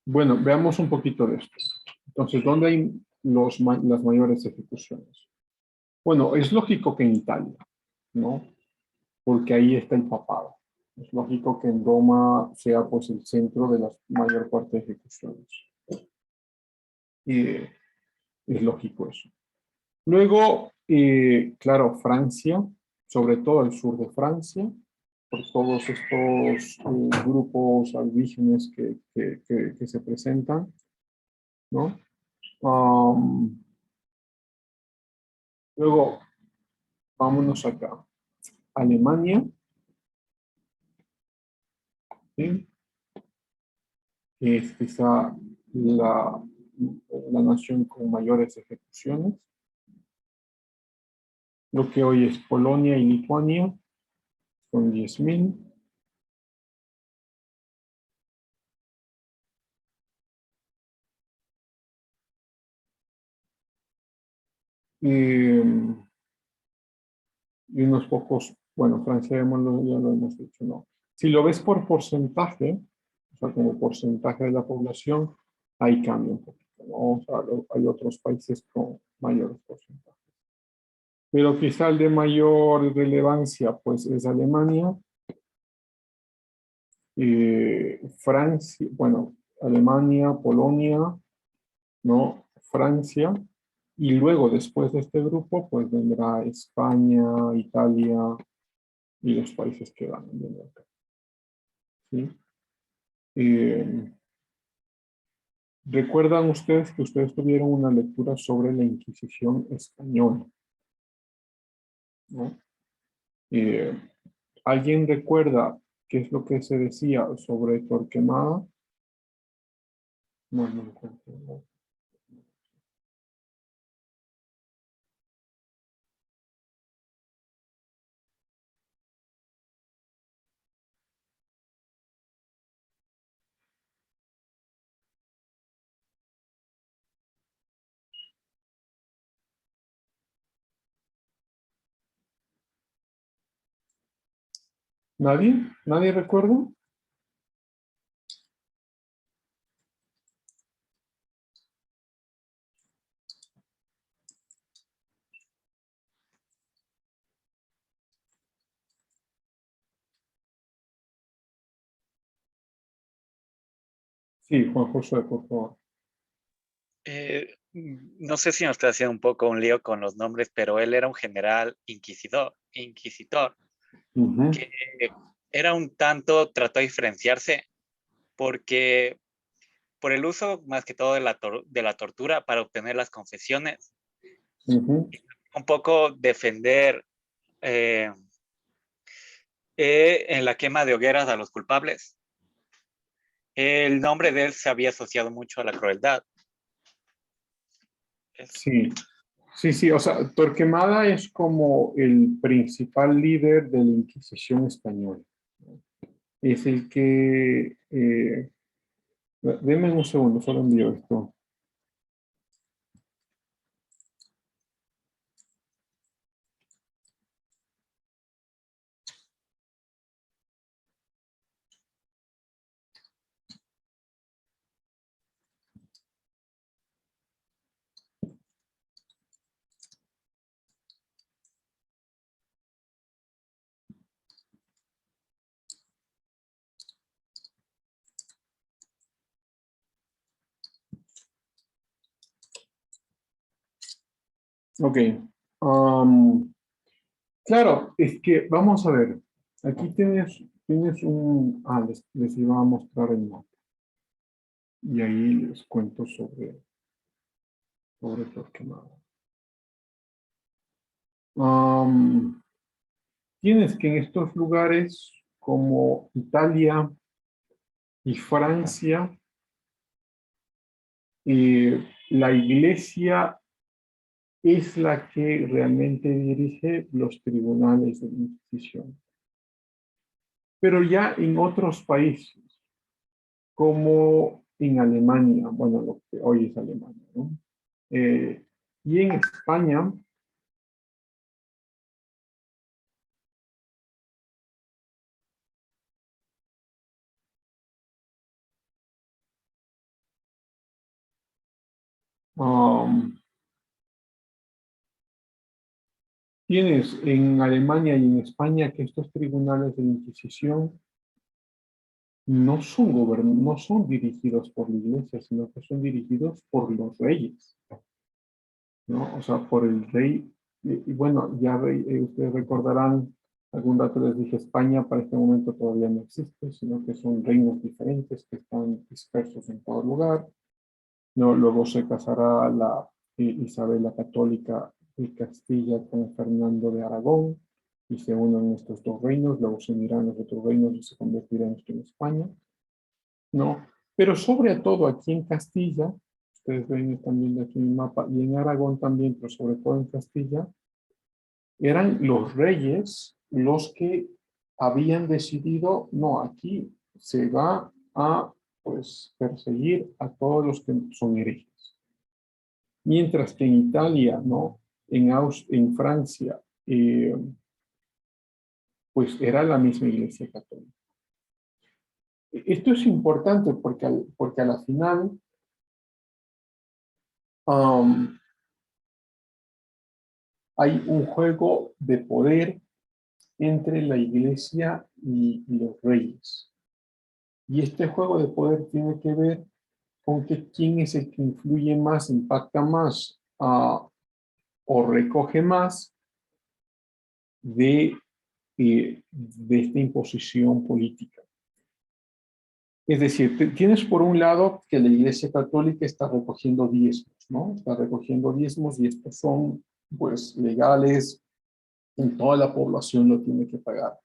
bueno, veamos un poquito de esto. Entonces, ¿dónde hay las mayores ejecuciones? Bueno, es lógico que en Italia, ¿no? Porque ahí está el papado. Es lógico que en Roma sea pues el centro de la mayor parte de ejecuciones. Y es lógico eso. Luego, claro, Francia, sobre todo el sur de Francia, por todos estos grupos indígenas que se presentan, ¿no? Um, Luego, vámonos acá. Alemania, ¿sí? Que es quizá la nación con mayores ejecuciones. Lo que hoy es Polonia y Lituania, con 10.000. y unos pocos, bueno, Francia ya lo hemos dicho, ¿no? Si lo ves por porcentaje, o sea, como porcentaje de la población, ahí cambia un poquito, ¿no? O sea, hay otros países con mayores porcentajes. Pero quizá el de mayor relevancia, pues, es Alemania, Francia, bueno, Alemania, Polonia, ¿no? Francia, y luego después de este grupo, pues vendrá España, Italia y los países que van viendo acá. ¿Sí? Eh, ¿Recuerdan ustedes que ustedes tuvieron una lectura sobre la Inquisición española? ¿No? Eh, ¿Alguien recuerda qué es lo que se decía sobre Torquemada? No, no encuentro. No. ¿Nadie? ¿Nadie recuerda? Sí, Juan José, por favor. No sé si nos está haciendo un poco un lío con los nombres, pero él era un general inquisitor, Ujú, que era un tanto, trató de diferenciarse porque por el uso más que todo de la tortura para obtener las confesiones, ujú. un poco defender eh, en la quema de hogueras a los culpables. El nombre de él se había asociado mucho a la crueldad. Es, Sí, sí, sí, o sea, Torquemada es como el principal líder de la Inquisición española. Es el que, denme un segundo, solo envío esto. Ok. Am, claro, es que vamos a ver. Aquí tienes un... Ah, les iba a mostrar el mapa. Y ahí les cuento sobre Torquemada. Am, tienes que en estos lugares como Italia y Francia, la iglesia es la que realmente dirige los tribunales de la Inquisición. Pero ya en otros países, como en Alemania, bueno, lo que hoy es Alemania, ¿no? Y en España, um, tienes en Alemania y en España que estos tribunales de la Inquisición no son dirigidos por la iglesia, sino que son dirigidos por los reyes, ¿no? O sea, por el rey. Y bueno, ya ustedes recordarán, algún dato les dije, España para este momento todavía no existe, sino que son reinos diferentes que están dispersos en todo lugar. ¿No? Luego se casará Isabel la Católica de Castilla con Fernando de Aragón y se unen estos dos reinos, luego se unirán los otros reinos y se convertirán esto en España, ¿no? Pero sobre todo aquí en Castilla, ustedes ven también de aquí en el mapa, y en Aragón también, pero sobre todo en Castilla, eran los reyes los que habían decidido, no, aquí se va a pues perseguir a todos los que son herejes. Mientras que en Italia, ¿no? En Francia, pues era la misma Iglesia Católica. Esto es importante porque a la final hay un juego de poder entre la Iglesia y los reyes. Y este juego de poder tiene que ver con que quién es el que influye más, impacta más o recoge más de esta imposición política. Es decir, tienes por un lado que la Iglesia Católica está recogiendo diezmos, ¿no? Está recogiendo diezmos y estos son, pues, legales, en toda la población lo tiene que pagar.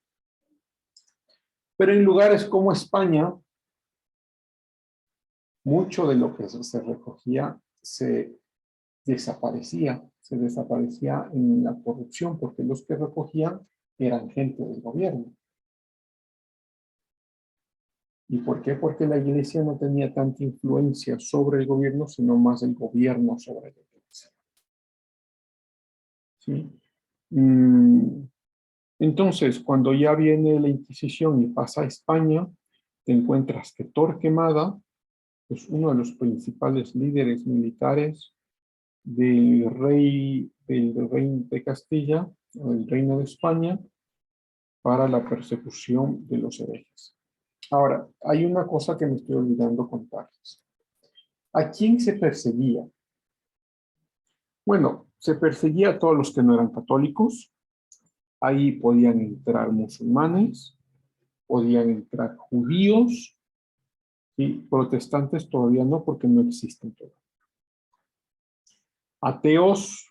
Pero en lugares como España, mucho de lo que se recogía se desaparecía en la corrupción, porque los que recogían eran gente del gobierno. ¿Y por qué? Porque la iglesia no tenía tanta influencia sobre el gobierno, sino más el gobierno sobre la iglesia. ¿Sí? Entonces, cuando ya viene la Inquisición y pasa a España, te encuentras que Torquemada es uno de los principales líderes militares del rey de Castilla, o del Reino de España, para la persecución de los herejes. Ahora, hay una cosa que me estoy olvidando contarles. ¿A quién se perseguía? Bueno, se perseguía a todos los que no eran católicos. Ahí podían entrar musulmanes, podían entrar judíos, y protestantes todavía no, porque no existen todavía. Ateos,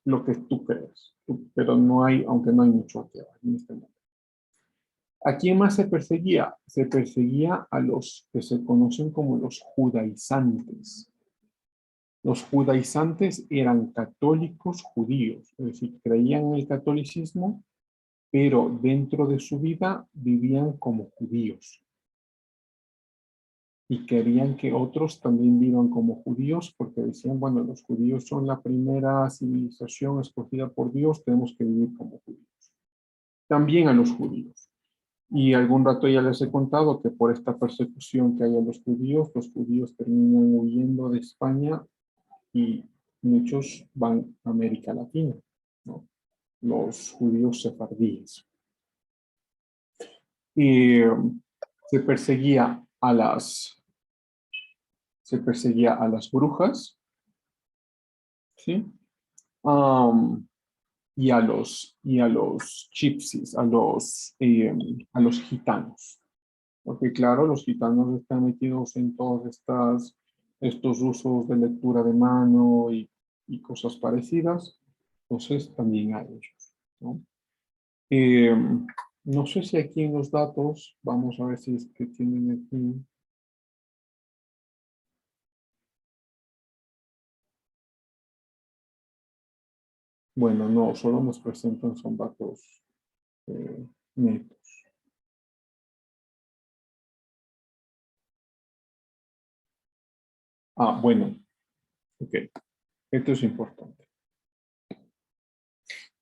lo que tú creas, pero no hay, aunque no hay mucho ateo en este momento. ¿A quién más se perseguía? Se perseguía a los que se conocen como los judaizantes. Los judaizantes eran católicos judíos, es decir, creían en el catolicismo, pero dentro de su vida vivían como judíos. Y querían que otros también vivan como judíos, porque decían, bueno, los judíos son la primera civilización escogida por Dios, tenemos que vivir como judíos. También a los judíos. Y algún rato ya les he contado que por esta persecución que hay a los judíos terminan huyendo de España y muchos van a América Latina, ¿no? Los judíos sefardíes. Y se perseguía a las brujas, ¿sí? Y a los gypsies, a los gitanos. Porque claro, los gitanos están metidos en todos estos usos de lectura de mano y cosas parecidas. Entonces también a ellos, ¿no? No sé si aquí en los datos, vamos a ver si es que tienen aquí. Bueno, no, solo nos presentan son datos netos. Bueno, ok, esto es importante.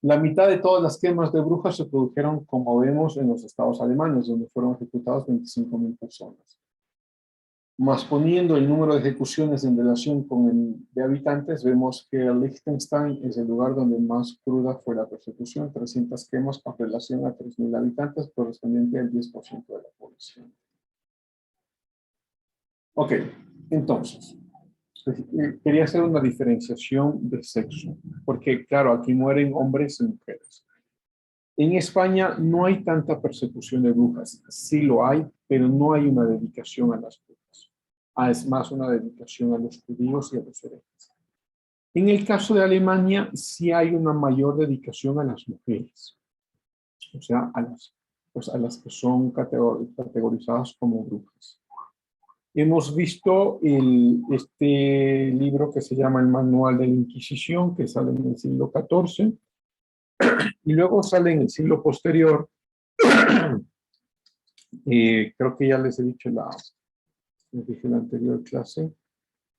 La mitad de todas las quemas de brujas se produjeron, como vemos, en los estados alemanes, donde fueron ejecutadas 25.000 personas. Más poniendo el número de ejecuciones en relación con el de habitantes, vemos que Liechtenstein es el lugar donde más cruda fue la persecución, 300 quemas con relación a 3.000 habitantes, correspondiente al 10% de la población. Ok, entonces, quería hacer una diferenciación de sexo, porque claro, aquí mueren hombres y mujeres. En España no hay tanta persecución de brujas, sí lo hay, pero no hay una dedicación a las brujas. Es más una dedicación a los judíos y a los herejes. En el caso de Alemania sí hay una mayor dedicación a las mujeres, o sea, a las que son categorizadas como brujas. Hemos visto este libro que se llama El Manual de la Inquisición, que sale en el siglo XIV, y luego sale en el siglo posterior. Creo que ya les he dicho les dije en la anterior clase,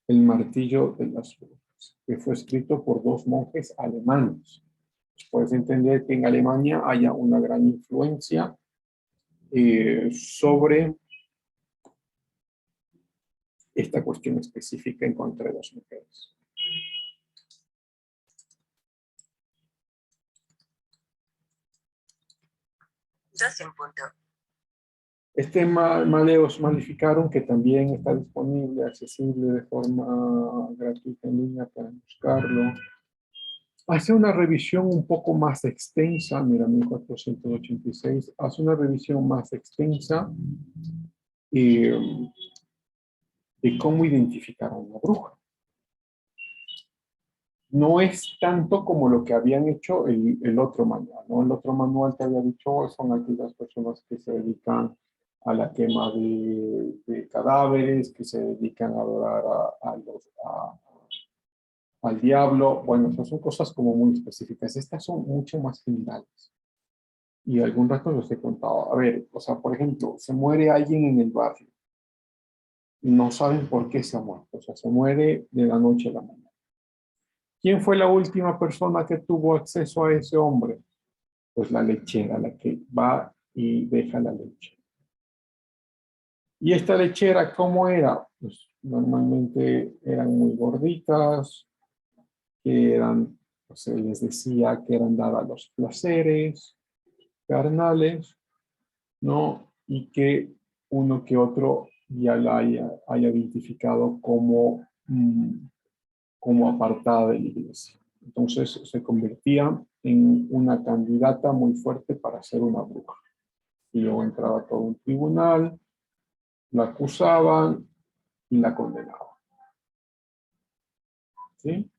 El Martillo de las Brujas, que fue escrito por dos monjes alemanes. Puedes entender que en Alemania haya una gran influencia sobre esta cuestión específica en contra de las mujeres. Este Maleus Maleficarum, que también está disponible, accesible de forma gratuita en línea para buscarlo, hace una revisión un poco más extensa, mira, 1486, hace una revisión más extensa eh, de cómo identificar a una bruja. No es tanto como lo que habían hecho el otro manual, ¿no? El otro manual que había dicho son aquellas personas que se dedican a la quema de cadáveres, que se dedican a adorar al diablo. Bueno, esas son cosas como muy específicas. Estas son mucho más generales. Y algún rato los he contado. A ver, o sea, por ejemplo, se muere alguien en el barrio. No saben por qué se ha muerto. O sea, se muere de la noche a la mañana. ¿Quién fue la última persona que tuvo acceso a ese hombre? Pues la lechera, la que va y deja la leche. ¿Y esta lechera cómo era? Pues normalmente eran muy gorditas, que eran, pues se les decía que eran dadas los placeres carnales, ¿no? Y que uno que otro ya la haya identificado como, como apartada de la iglesia. Entonces se convertía en una candidata muy fuerte para ser una bruja. Y luego entraba todo un tribunal, la acusaban y la condenaban. ¿Sí?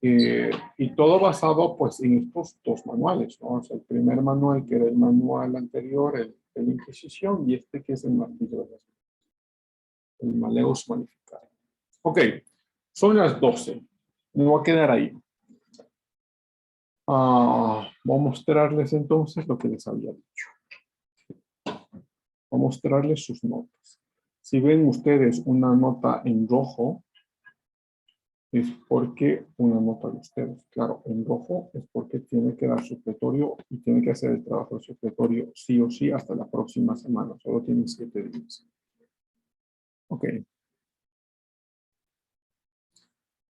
Y todo basado pues en estos dos manuales, ¿no? O sea, el primer manual que era el manual anterior, el de la Inquisición, y este que es el martillo de las el Maleus Maleficarum. Ok, son las 12. Me voy a quedar ahí. Voy a mostrarles entonces lo que les había dicho. Voy a mostrarles sus notas. Si ven ustedes una nota en rojo, es porque una nota de ustedes. Claro, en rojo es porque tiene que dar supletorio y tiene que hacer el trabajo de supletorio sí o sí hasta la próxima semana. Solo tienen 7 días. Ok.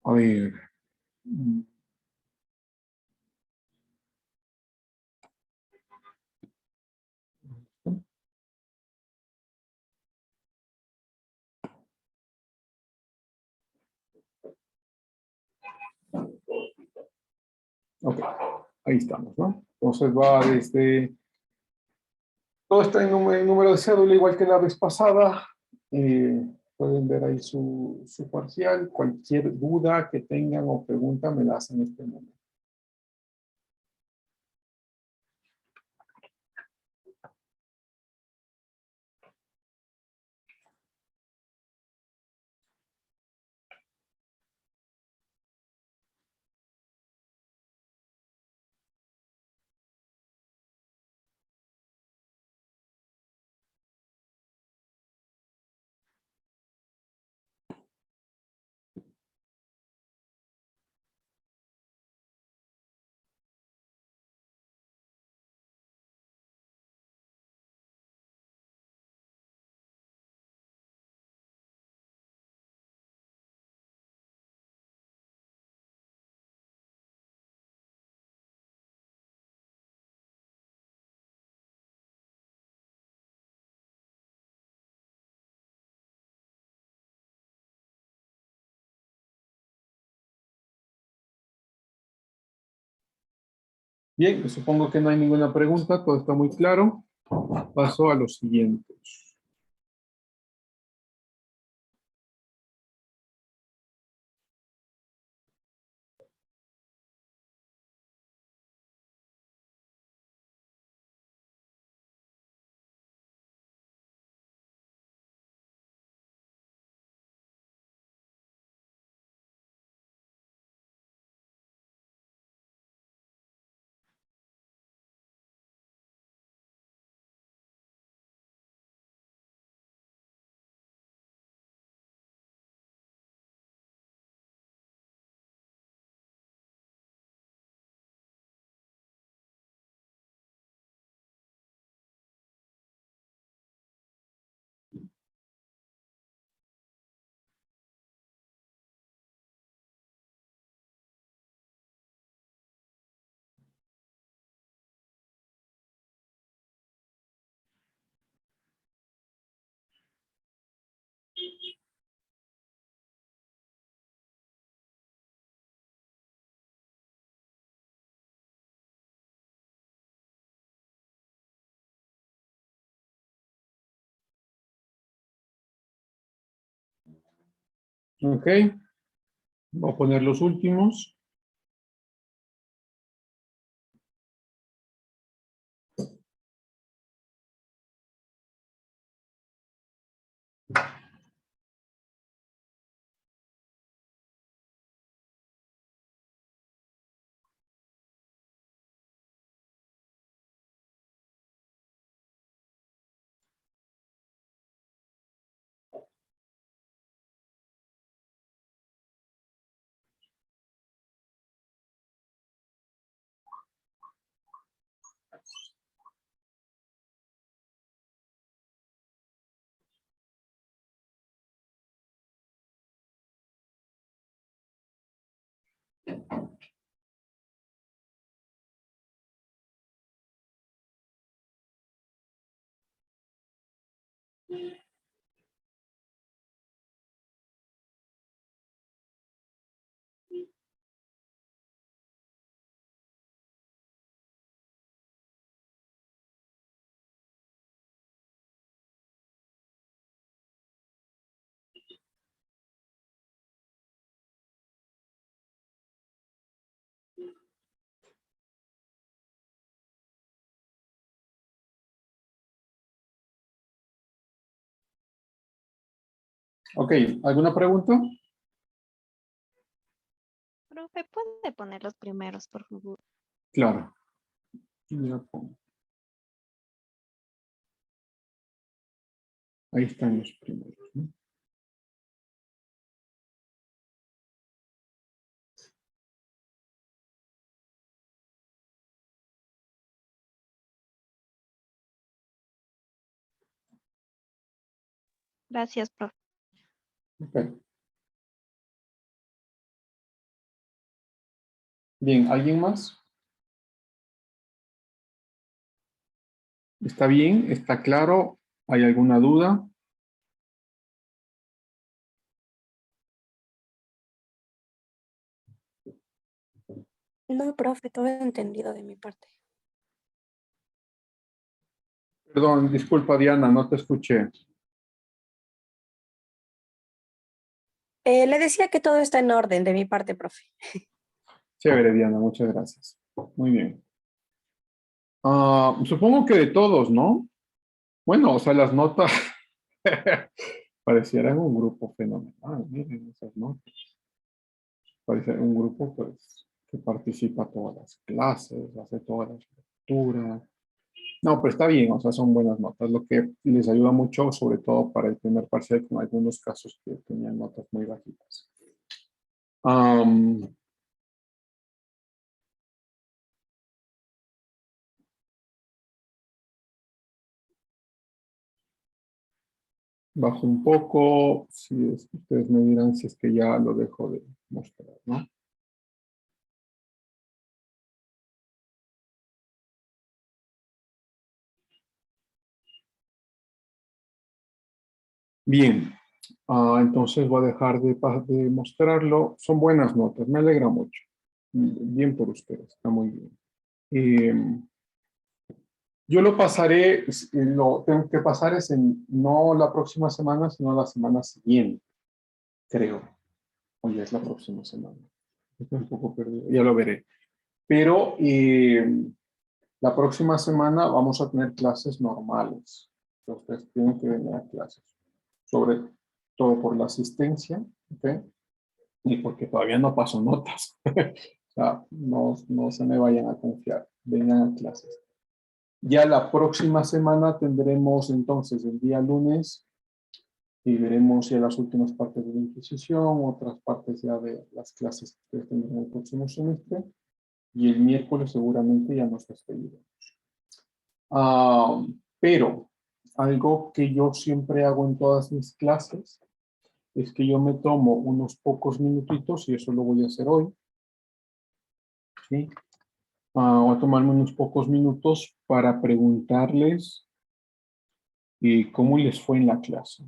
A ver. Ok. Ahí estamos, ¿no? Entonces va desde... Todo está en número de cédula, igual que la vez pasada. Pueden ver ahí su parcial. Cualquier duda que tengan o pregunta me la hacen en este momento. Bien, supongo que no hay ninguna pregunta, todo está muy claro. Paso a los siguientes. Ok. Voy a poner los últimos. Ok, ¿alguna pregunta? Profe, ¿puede poner los primeros, por favor? Claro. Ya pongo. Ahí están los primeros, ¿no? Gracias, profe. Ok. Bien, ¿alguien más? ¿Está bien? ¿Está claro? ¿Hay alguna duda? No, profe, todo entendido de mi parte. Perdón, disculpa Diana, no te escuché. Le decía que todo está en orden de mi parte, profe. Chévere Diana, muchas gracias. Muy bien. Supongo que de todos, ¿no? Bueno, o sea, las notas parecieran un grupo fenomenal. Miren esas notas. Parece un grupo, pues, que participa todas las clases, hace todas las lecturas. No, pero está bien, o sea, son buenas notas, lo que les ayuda mucho, sobre todo para el primer parcial, con algunos casos que tenían notas muy bajitas. Bajo un poco, si es que ustedes me dirán si es que ya lo dejo de mostrar, ¿no? Bien, entonces voy a dejar de mostrarlo. Son buenas notas, me alegra mucho. Bien por ustedes, está muy bien. Yo lo pasaré, lo tengo que pasar es no la próxima semana, sino la semana siguiente, creo. O ya es la próxima semana. Estoy un poco perdido, ya lo veré. Pero la próxima semana vamos a tener clases normales. Ustedes tienen que venir a clases. Sobre todo por la asistencia, ¿ok? Y porque todavía no paso notas. O sea, no se me vayan a confiar. Vengan a clases. Ya la próxima semana tendremos entonces el día lunes y veremos ya las últimas partes de la Inquisición, otras partes ya de las clases que ustedes tendrán el próximo semestre. Y el miércoles seguramente ya nos despediremos. Pero algo que yo siempre hago en todas mis clases es que yo me tomo unos pocos minutitos, y eso lo voy a hacer hoy, ¿sí? Voy a tomarme unos pocos minutos para preguntarles cómo les fue en la clase.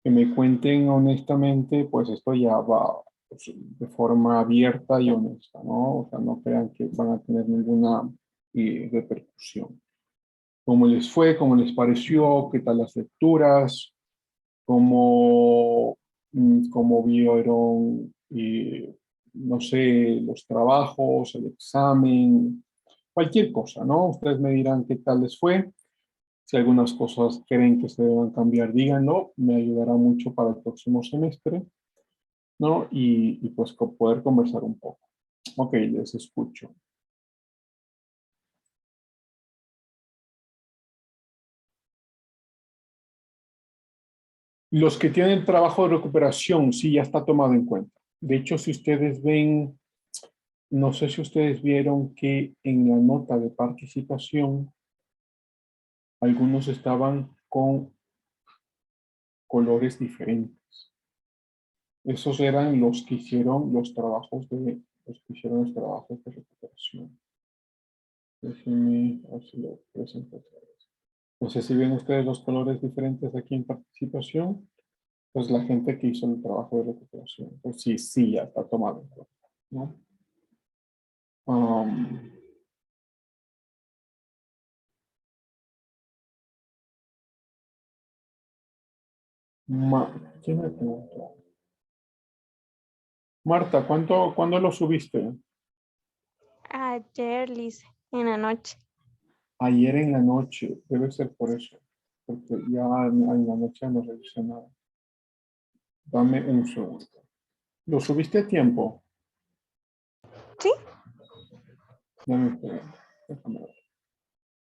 Que me cuenten honestamente, pues esto ya va pues, de forma abierta y honesta, ¿no? O sea, no crean que van a tener ninguna repercusión. ¿Cómo les fue? ¿Cómo les pareció? ¿Qué tal las lecturas? ¿Cómo cómo vieron, no sé, los trabajos, el examen, cualquier cosa, ¿no? Ustedes me dirán qué tal les fue. Si algunas cosas creen que se deban cambiar, díganlo. Me ayudará mucho para el próximo semestre, ¿no? Y pues poder conversar un poco. Ok, les escucho. Los que tienen trabajo de recuperación, sí, ya está tomado en cuenta. De hecho, si ustedes ven, no sé si ustedes vieron que en la nota de participación, algunos estaban con colores diferentes. Esos eran los que hicieron los trabajos de recuperación. Déjenme ver si lo presento otra vez. No sé si ven ustedes los colores diferentes aquí en participación. Pues la gente que hizo el trabajo de recuperación. Pues sí, sí, ya está tomado en cuenta, ¿no? ¿Quién me preguntó? Marta, ¿cuándo lo subiste? Ayer, Liz, en la noche. Ayer en la noche, debe ser por eso, porque ya en la noche no revisé nada. Dame un segundo. ¿Lo subiste a tiempo? Sí. Dame un segundo. Déjame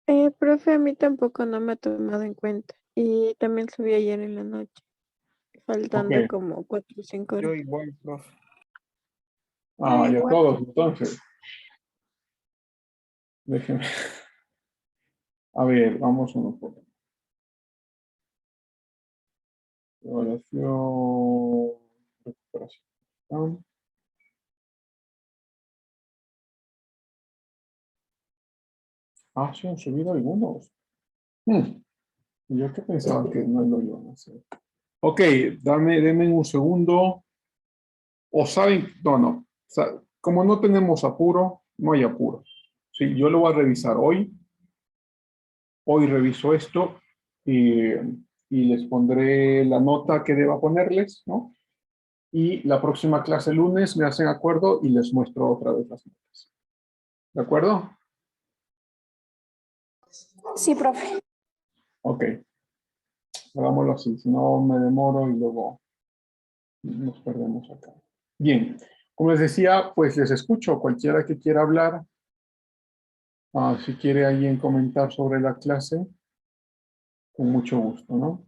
ver. Profe, a mí tampoco no me ha tomado en cuenta. Y también subí ayer en la noche, faltando Ok. como 4 o 5 horas. Yo igual, profe. Ah, ya Igual. todos, entonces. Déjenme. A ver, vamos uno por uno. Evaluación, recuperación. Ah, sí han subido algunos. Yo que pensaba que no lo iban a hacer. Ok, denme un segundo. O saben, no. O sea, como no tenemos apuro, no hay apuro. Sí, yo lo voy a revisar hoy. Hoy reviso esto y les pondré la nota que deba ponerles, ¿no? Y la próxima clase lunes me hacen acuerdo y les muestro otra vez las notas. ¿De acuerdo? Sí, profe. Ok. Hagámoslo así, si no me demoro y luego nos perdemos acá. Bien, como les decía, pues les escucho. Cualquiera que quiera hablar, si quiere alguien comentar sobre la clase, con mucho gusto, ¿no?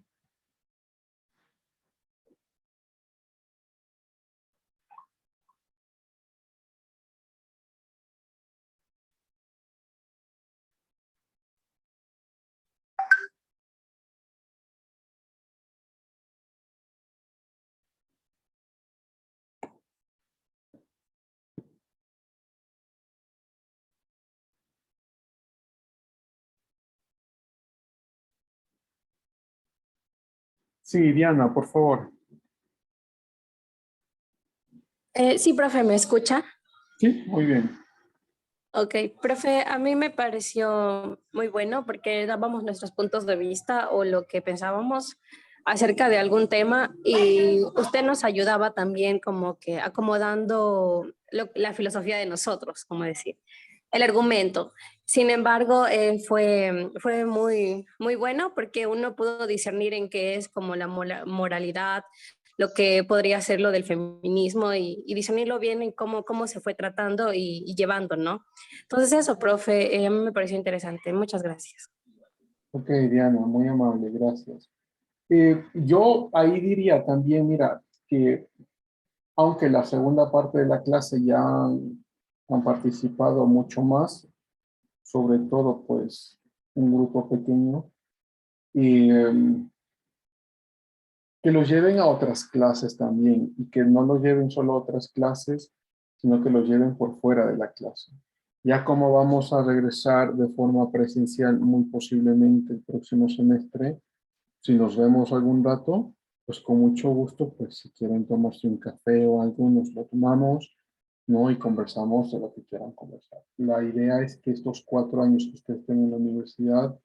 Sí, Diana, por favor. Sí, profe, ¿me escucha? Sí, muy bien. Ok, profe, a mí me pareció muy bueno porque dábamos nuestros puntos de vista o lo que pensábamos acerca de algún tema y usted nos ayudaba también como que acomodando la filosofía de nosotros, como decir, el argumento. Sin embargo, fue muy bueno porque uno pudo discernir en qué es como la moralidad, lo que podría ser lo del feminismo y discernirlo bien en cómo se fue tratando y llevando, ¿no? Entonces eso, profe, a mí me pareció interesante. Muchas gracias. Ok, Diana, muy amable, gracias. Yo ahí diría también, mira, que aunque la segunda parte de la clase ya han participado mucho más, sobre todo pues un grupo pequeño, y que los lleven a otras clases también y que no los lleven solo a otras clases, sino que los lleven por fuera de la clase. Ya como vamos a regresar de forma presencial muy posiblemente el próximo semestre, si nos vemos algún rato, pues con mucho gusto, pues si quieren tomarse un café o algo, nos lo tomamos, ¿no? Y conversamos de lo que quieran conversar. La idea es que estos 4 años que ustedes estén en la universidad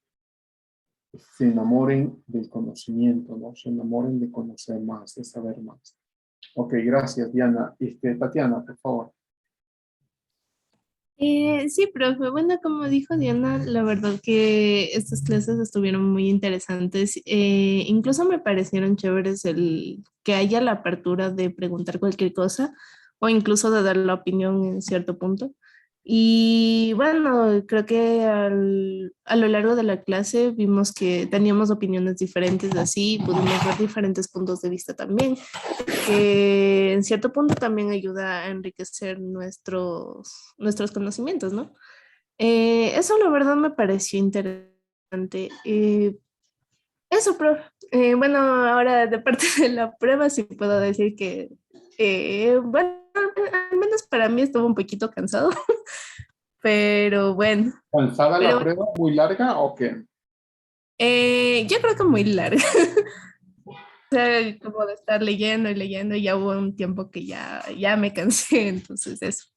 se enamoren del conocimiento, ¿no? Se enamoren de conocer más, de saber más. Ok, gracias, Diana. Tatiana, por favor. Sí, profe. Bueno, como dijo Diana, la verdad que estas clases estuvieron muy interesantes. Incluso me parecieron chéveres el que haya la apertura de preguntar cualquier cosa o incluso de dar la opinión en cierto punto. Y bueno, creo que a lo largo de la clase vimos que teníamos opiniones diferentes así, pudimos ver diferentes puntos de vista también, que en cierto punto también ayuda a enriquecer nuestros conocimientos, ¿no? Eso la verdad me pareció interesante. Eso, profe. Bueno, ahora de parte de la prueba sí puedo decir que, bueno, al menos para mí estuvo un poquito cansado, pero bueno, ¿Cansada la pero prueba? ¿Muy larga o qué? yo creo que muy larga. O sea, como de estar leyendo y leyendo, y ya hubo un tiempo que ya me cansé, entonces eso.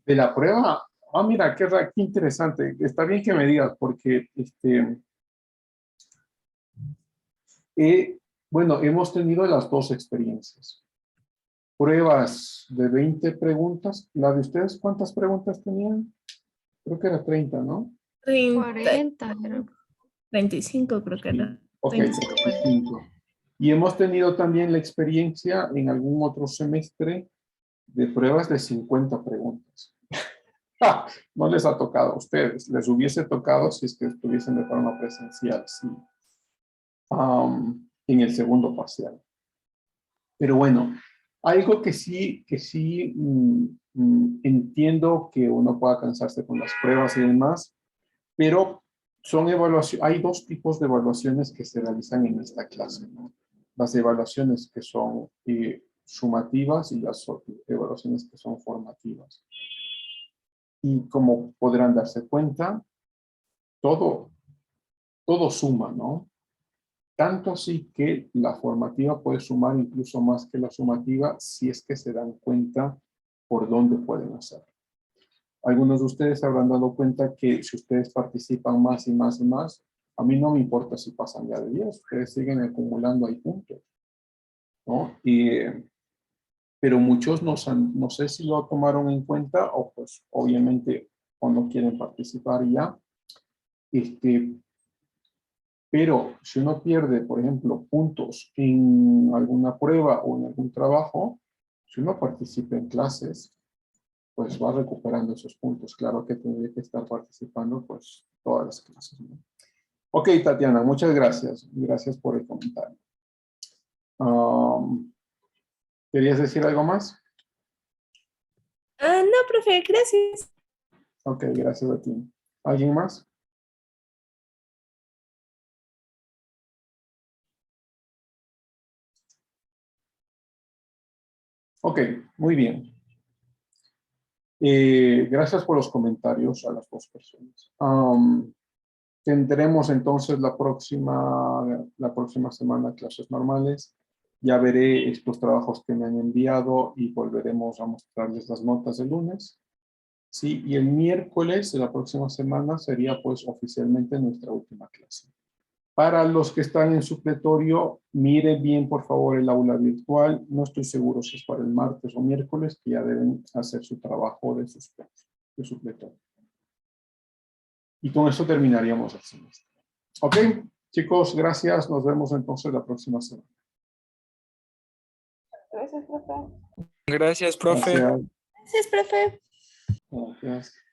¿De la prueba? Ah, mira, qué interesante. Está bien que me digas, porque bueno, hemos tenido las dos experiencias. Pruebas de 20 preguntas. ¿La de ustedes cuántas preguntas tenían? Creo que era 30, ¿no? 40, creo. 35 creo que era. Ok, 35, 40. 35. Y hemos tenido también la experiencia en algún otro semestre de pruebas de 50 preguntas. No les ha tocado a ustedes, les hubiese tocado si es que estuviesen de forma presencial, sí, en el segundo parcial. Pero bueno, algo que sí entiendo que uno pueda cansarse con las pruebas y demás, pero son evaluaciones, hay dos tipos de evaluaciones que se realizan en esta clase, ¿no? Las evaluaciones que son sumativas y las evaluaciones que son formativas. Y como podrán darse cuenta, todo suma, ¿no? Tanto así que la formativa puede sumar incluso más que la sumativa si es que se dan cuenta por dónde pueden hacer. Algunos de ustedes se habrán dado cuenta que si ustedes participan más y más y más, a mí no me importa si pasan ya de 10, ustedes siguen acumulando ahí puntos, ¿no? Pero muchos no sé si lo tomaron en cuenta o pues obviamente o no quieren participar ya. Pero si uno pierde, por ejemplo, puntos en alguna prueba o en algún trabajo, si uno participa en clases, pues va recuperando esos puntos. Claro que tendría que estar participando, pues, todas las clases, ¿no? Ok, Tatiana, muchas gracias. Gracias por el comentario. ¿Querías decir algo más? No, profe, gracias. Ok, gracias a ti. ¿Alguien más? Ok, muy bien. Gracias por los comentarios a las dos personas. Tendremos entonces la próxima semana clases normales. Ya veré estos trabajos que me han enviado y volveremos a mostrarles las notas el lunes. Sí, y el miércoles de la próxima semana sería pues oficialmente nuestra última clase. Para los que están en supletorio, mire bien por favor el aula virtual. No estoy seguro si es para el martes o miércoles, que ya deben hacer su trabajo de supletorio. Y con eso terminaríamos el semestre. Ok, chicos, gracias. Nos vemos entonces la próxima semana. Gracias, profe. Gracias. Gracias, profe. Gracias.